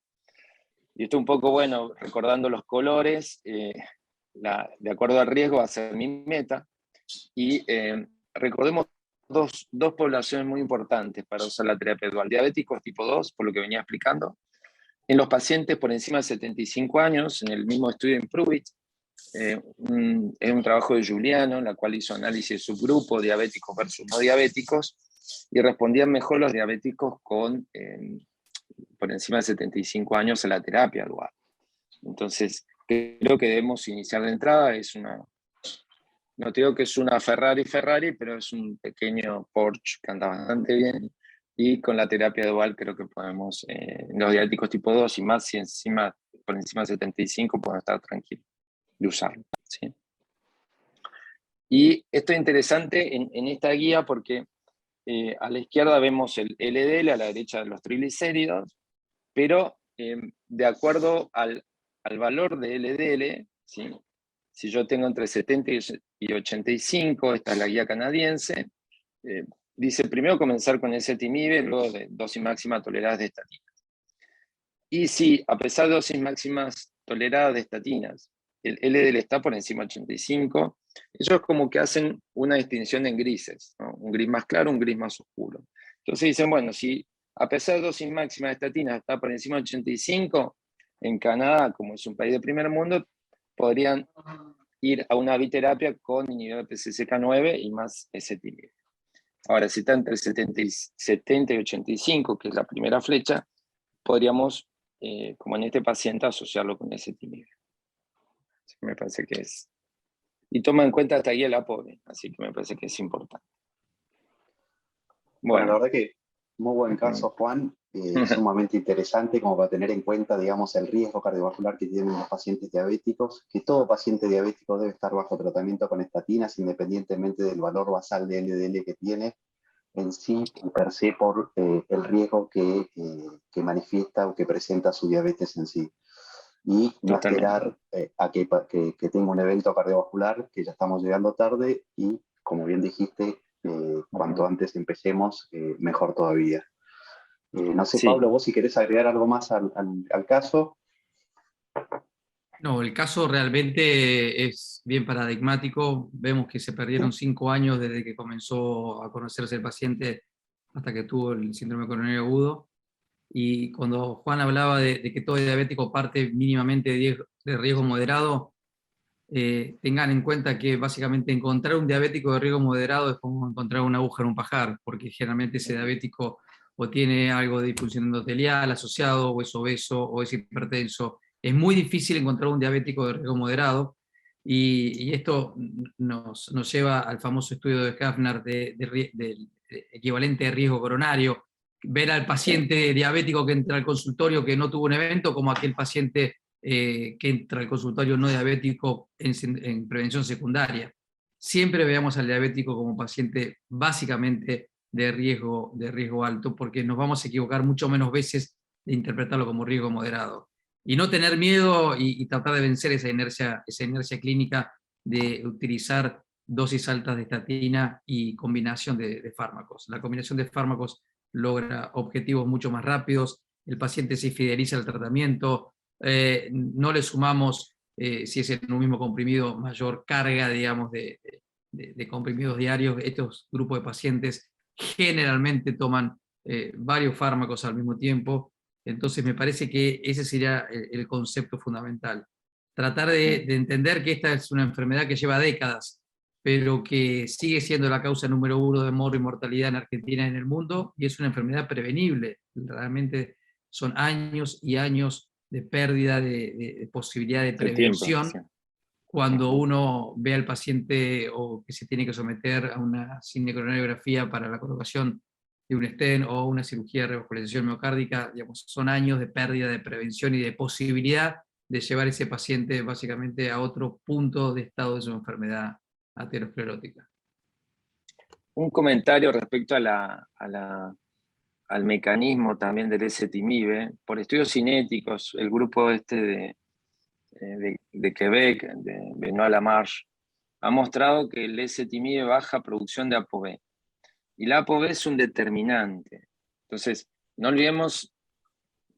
Y esto un poco, bueno, recordando los colores, de acuerdo al riesgo va a ser mi meta. Y recordemos dos poblaciones muy importantes para usar la terapia dual. Diabéticos tipo 2, por lo que venía explicando. En los pacientes por encima de 75 años, en el mismo estudio Improve It, es un trabajo de Giuliano, en la cual hizo análisis de subgrupo, diabéticos versus no diabéticos, y respondían mejor los diabéticos por encima de 75 años a la terapia dual. Entonces, creo que debemos iniciar de entrada. No te digo que es una Ferrari, pero es un pequeño Porsche que anda bastante bien, y con la terapia dual creo que podemos, los diabéticos tipo 2 y más, si por encima de 75, podemos estar tranquilos de usarlo, ¿sí? Y esto es interesante en esta guía porque a la izquierda vemos el LDL, a la derecha los triglicéridos, pero de acuerdo al valor de LDL, ¿sí? Si yo tengo entre 70 y 85, esta es la guía canadiense, dice primero comenzar con ezetimibe, luego de dosis máxima tolerada de estatinas. Y si a pesar de dosis máximas toleradas de estatinas, el LDL está por encima de 85, ellos como que hacen una distinción en grises, ¿no? Un gris más claro, un gris más oscuro. Entonces dicen, bueno, si a pesar de dosis máxima de estatinas está por encima de 85, en Canadá, como es un país de primer mundo, podrían ir a una biterapia con inhibidor de PCSK9 y más ezetimibe. Ahora, si está entre 70 y 85, que es la primera flecha, podríamos como en este paciente, asociarlo con ezetimibe. Me parece que es... Y toma en cuenta hasta ahí el ApoB, así que me parece que es importante. Bueno, la verdad que muy buen caso, Juan, Ujú. sumamente interesante como para tener en cuenta, digamos, el riesgo cardiovascular que tienen los pacientes diabéticos, que todo paciente diabético debe estar bajo tratamiento con estatinas, independientemente del valor basal de LDL que tiene en sí, per se, por el riesgo que manifiesta o que presenta su diabetes en sí. Y no Totalmente. esperar a que tenga un evento cardiovascular, que ya estamos llegando tarde, y como bien dijiste, cuanto antes empecemos, mejor todavía. No sé, Sí, Pablo, vos si querés agregar algo más al caso. No, el caso realmente es bien paradigmático. Vemos que se perdieron 5 años desde que comenzó a conocerse el paciente hasta que tuvo el síndrome coronario agudo. Y cuando Juan hablaba de que todo diabético parte mínimamente de riesgo moderado, tengan en cuenta que básicamente encontrar un diabético de riesgo moderado es como encontrar una aguja en un pajar, porque generalmente ese diabético o tiene algo de disfunción endotelial asociado, o es obeso, o es hipertenso. Es muy difícil encontrar un diabético de riesgo moderado, y esto nos lleva al famoso estudio de Hafner del equivalente de riesgo coronario, ver al paciente diabético que entra al consultorio que no tuvo un evento como aquel paciente que entra al consultorio no diabético en prevención secundaria. Siempre veamos al diabético como paciente básicamente de riesgo alto, porque nos vamos a equivocar mucho menos veces de interpretarlo como riesgo moderado. Y no tener miedo y tratar de vencer esa inercia clínica de utilizar dosis altas de estatina y combinación de fármacos. La combinación de fármacos logra objetivos mucho más rápidos, el paciente se fideliza al tratamiento, no le sumamos, si es en un mismo comprimido, mayor carga, digamos, de comprimidos diarios. Estos grupos de pacientes generalmente toman varios fármacos al mismo tiempo, entonces me parece que ese sería el concepto fundamental. Tratar de entender que esta es una enfermedad que lleva décadas, pero que sigue siendo la causa número 1 de morbo y mortalidad en Argentina y en el mundo, y es una enfermedad prevenible. Realmente son años y años de pérdida de posibilidad de de tiempo. prevención Sí. cuando uno ve al paciente o que se tiene que someter a una cinecoronariografía para la colocación de un stent o una cirugía de revascularización miocárdica. Digamos, son años de pérdida de prevención y de posibilidad de llevar ese paciente básicamente a otro punto de estado de su enfermedad aterosclerótica. Un comentario respecto al mecanismo también del ezetimibe. Por estudios cinéticos, el grupo de Quebec, de Benoit Lamarche, ha mostrado que el ezetimibe baja producción de ApoB. Y la ApoB es un determinante. Entonces, no olvidemos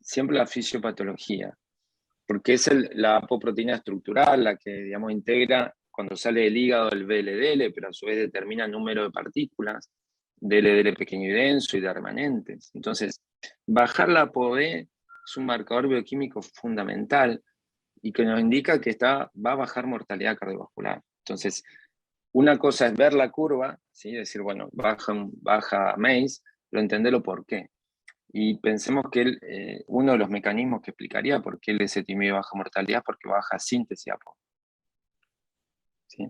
siempre la fisiopatología, porque es la apoproteína estructural la que, digamos, integra cuando sale del hígado el VLDL, pero a su vez determina el número de partículas, DLDL pequeño y denso y de remanentes. Entonces, bajar la ApoB es un marcador bioquímico fundamental y que nos indica que va a bajar mortalidad cardiovascular. Entonces, una cosa es ver la curva, ¿sí? Decir, bueno, baja MACE, pero entenderlo por qué. Y pensemos que uno de los mecanismos que explicaría por qué el ezetimibe baja mortalidad es porque baja síntesis ApoB. ¿Sí?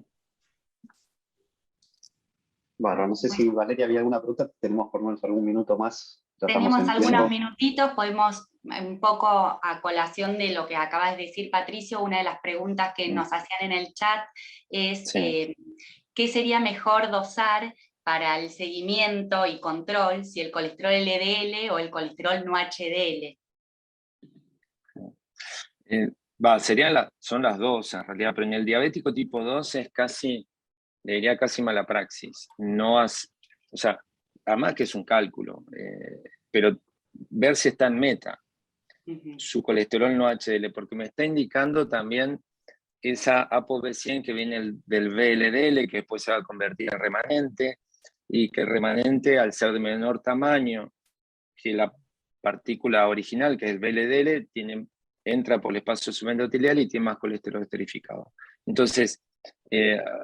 Bueno, no sé si Valeria había alguna pregunta, tenemos por lo menos algún minuto más. Ya estamos Tenemos en algunos tiempo. minutitos, podemos un poco a colación de lo que acabas de decir, Patricio, una de las preguntas que nos hacían en el chat es Sí. ¿qué sería mejor dosar para el seguimiento y control, si el colesterol LDL o el colesterol no HDL? Son las dos en realidad, pero en el diabético tipo 2 es casi, le diría casi mala praxis. O sea, además que es un cálculo, pero ver si está en meta su colesterol no HDL, porque me está indicando también esa ApoB100 que viene del VLDL, que después se va a convertir en remanente, y que el remanente, al ser de menor tamaño que la partícula original, que es el VLDL, entra por el espacio subendotelial y tiene más colesterol esterificado. Entonces,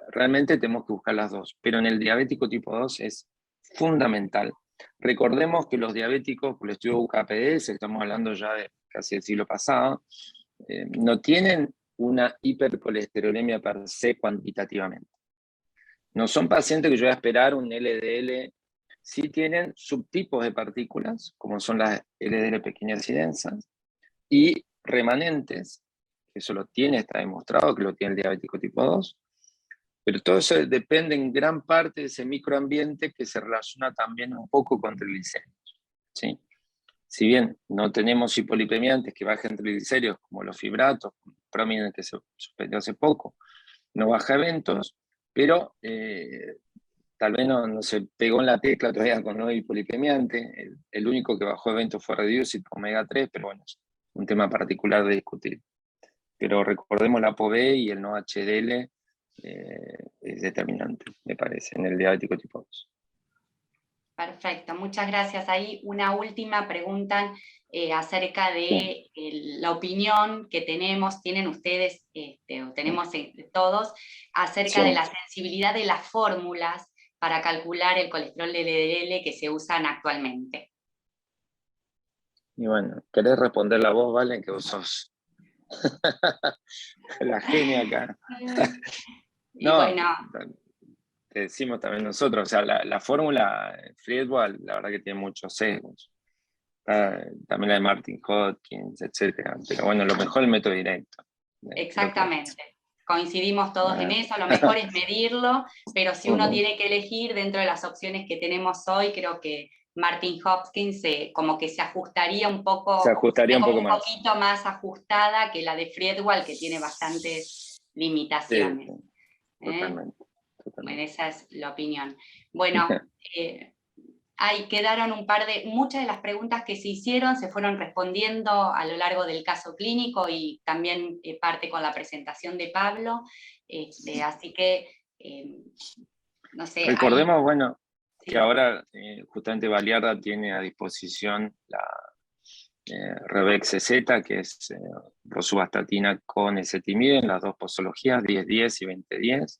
realmente tenemos que buscar las dos, pero en el diabético tipo 2 es fundamental. Recordemos que los diabéticos, por el estudio UKPDS, estamos hablando ya de casi del siglo pasado, no tienen una hipercolesterolemia per se cuantitativamente. No son pacientes que yo voy a esperar un LDL, sí tienen subtipos de partículas, como son las LDL pequeñas y densas, y remanentes, que eso lo tiene, está demostrado que lo tiene el diabético tipo 2, pero todo eso depende en gran parte de ese microambiente que se relaciona también un poco con triglicéridos, ¿sí? Si bien no tenemos hipolipemiantes que bajen triglicéridos como los fibratos, Prominent que se suspendió hace poco, no baja eventos, pero tal vez no se pegó en la tecla todavía con no hipolipemiante. El único que bajó eventos fue Reduced omega 3, pero bueno, es un tema particular de discutir. Pero recordemos la ApoB y el no HDL es determinante, me parece, en el diabético tipo 2. Perfecto, muchas gracias. Ahí una última pregunta acerca de la opinión que tienen ustedes, o tenemos todos, acerca de la sensibilidad de las fórmulas para calcular el colesterol LDL que se usan actualmente. Y bueno, ¿querés responder la voz, Valen? Que vos sos la genia acá. Y no, bueno, te decimos también nosotros, o sea, la fórmula Friedwald, la verdad que tiene muchos sesgos. También la de Martin Hopkins, etcétera. Pero bueno, lo mejor es el método directo. Exactamente. Coincidimos todos en eso, lo mejor es medirlo, pero si uno tiene que elegir dentro de las opciones que tenemos hoy, creo que Martin Hopkins como que se ajustaría un poco, se ajustaría un poco más. Poquito más ajustada que la de Friedwald, que tiene bastantes limitaciones. Sí, totalmente. Bueno, esa es la opinión. Bueno, ahí quedaron muchas de las preguntas que se hicieron se fueron respondiendo a lo largo del caso clínico y también parte con la presentación de Pablo, así que, no sé. Recordemos, bueno, que ahora justamente Baliarda tiene a disposición la Revex Z, que es rosuvastatina con ezetimibe en las dos posologías, 10-10 y 20-10.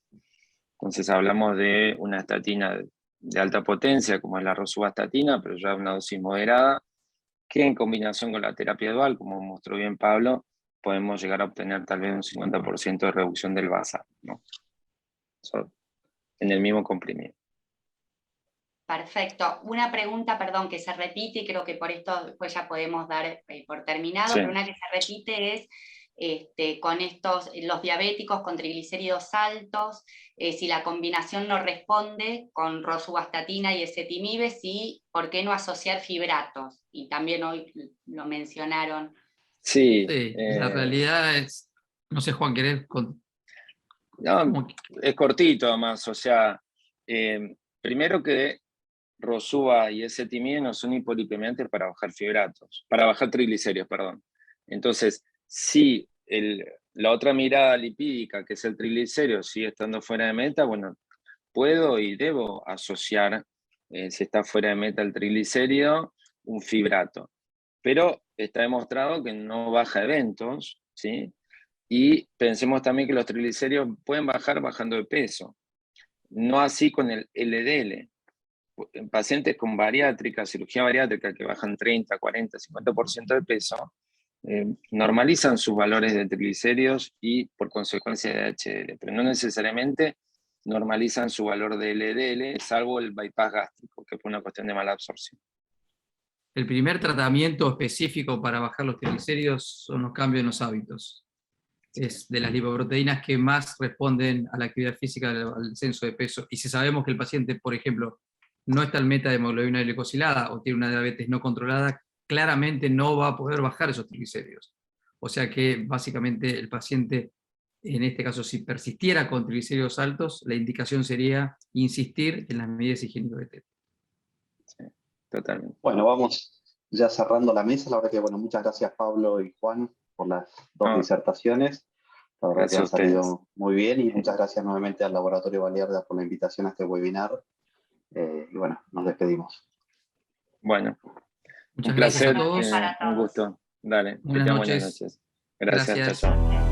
Entonces hablamos de una estatina de alta potencia, como es la rosuvastatina, pero ya una dosis moderada, que en combinación con la terapia dual, como mostró bien Pablo, podemos llegar a obtener tal vez un 50% de reducción del basal, ¿no? Eso, en el mismo comprimido. Perfecto. Una pregunta, perdón, que se repite, y creo que por esto después ya podemos dar por terminado, Sí. pero una que se repite es con los diabéticos con triglicéridos altos, si la combinación no responde con rosuvastatina y ezetimibe, sí, ¿por qué no asociar fibratos? Y también hoy lo mencionaron. Sí, la realidad es, no sé, Juan, ¿querés? No, es cortito además, o sea, primero que Rosuva y ezetimibe no son hipolipemiantes para bajar fibratos, para bajar triglicéridos, perdón. Entonces, si la otra mirada lipídica, que es el triglicérido, sigue estando fuera de meta, bueno, puedo y debo asociar, si está fuera de meta el triglicérido, un fibrato. Pero está demostrado que no baja eventos, ¿sí? Y pensemos también que los triglicéridos pueden bajar bajando de peso. No así con el LDL. En pacientes con bariátrica, cirugía bariátrica, que bajan 30, 40, 50% de peso, normalizan sus valores de triglicéridos y por consecuencia de HDL, pero no necesariamente normalizan su valor de LDL, salvo el bypass gástrico, que fue una cuestión de mala absorción. El primer tratamiento específico para bajar los triglicéridos son los cambios en los hábitos. Es de las lipoproteínas que más responden a la actividad física, al descenso de peso. Y si sabemos que el paciente, por ejemplo, no está en meta de hemoglobina glicosilada o tiene una diabetes no controlada, claramente no va a poder bajar esos triglicéridos. O sea que básicamente el paciente, en este caso, si persistiera con triglicéridos altos, la indicación sería insistir en las medidas higiénico-dietéticas. Sí, totalmente. Bueno, vamos ya cerrando la mesa. La verdad que, bueno, muchas gracias Pablo y Juan por las dos disertaciones. La verdad que han salido muy bien y muchas gracias nuevamente al Laboratorio Baliarda por la invitación a este webinar. Y bueno, nos despedimos. Bueno, muchas un placer, gracias a todos. un gusto. Dale, buenas noches. Gracias. Chao, chao.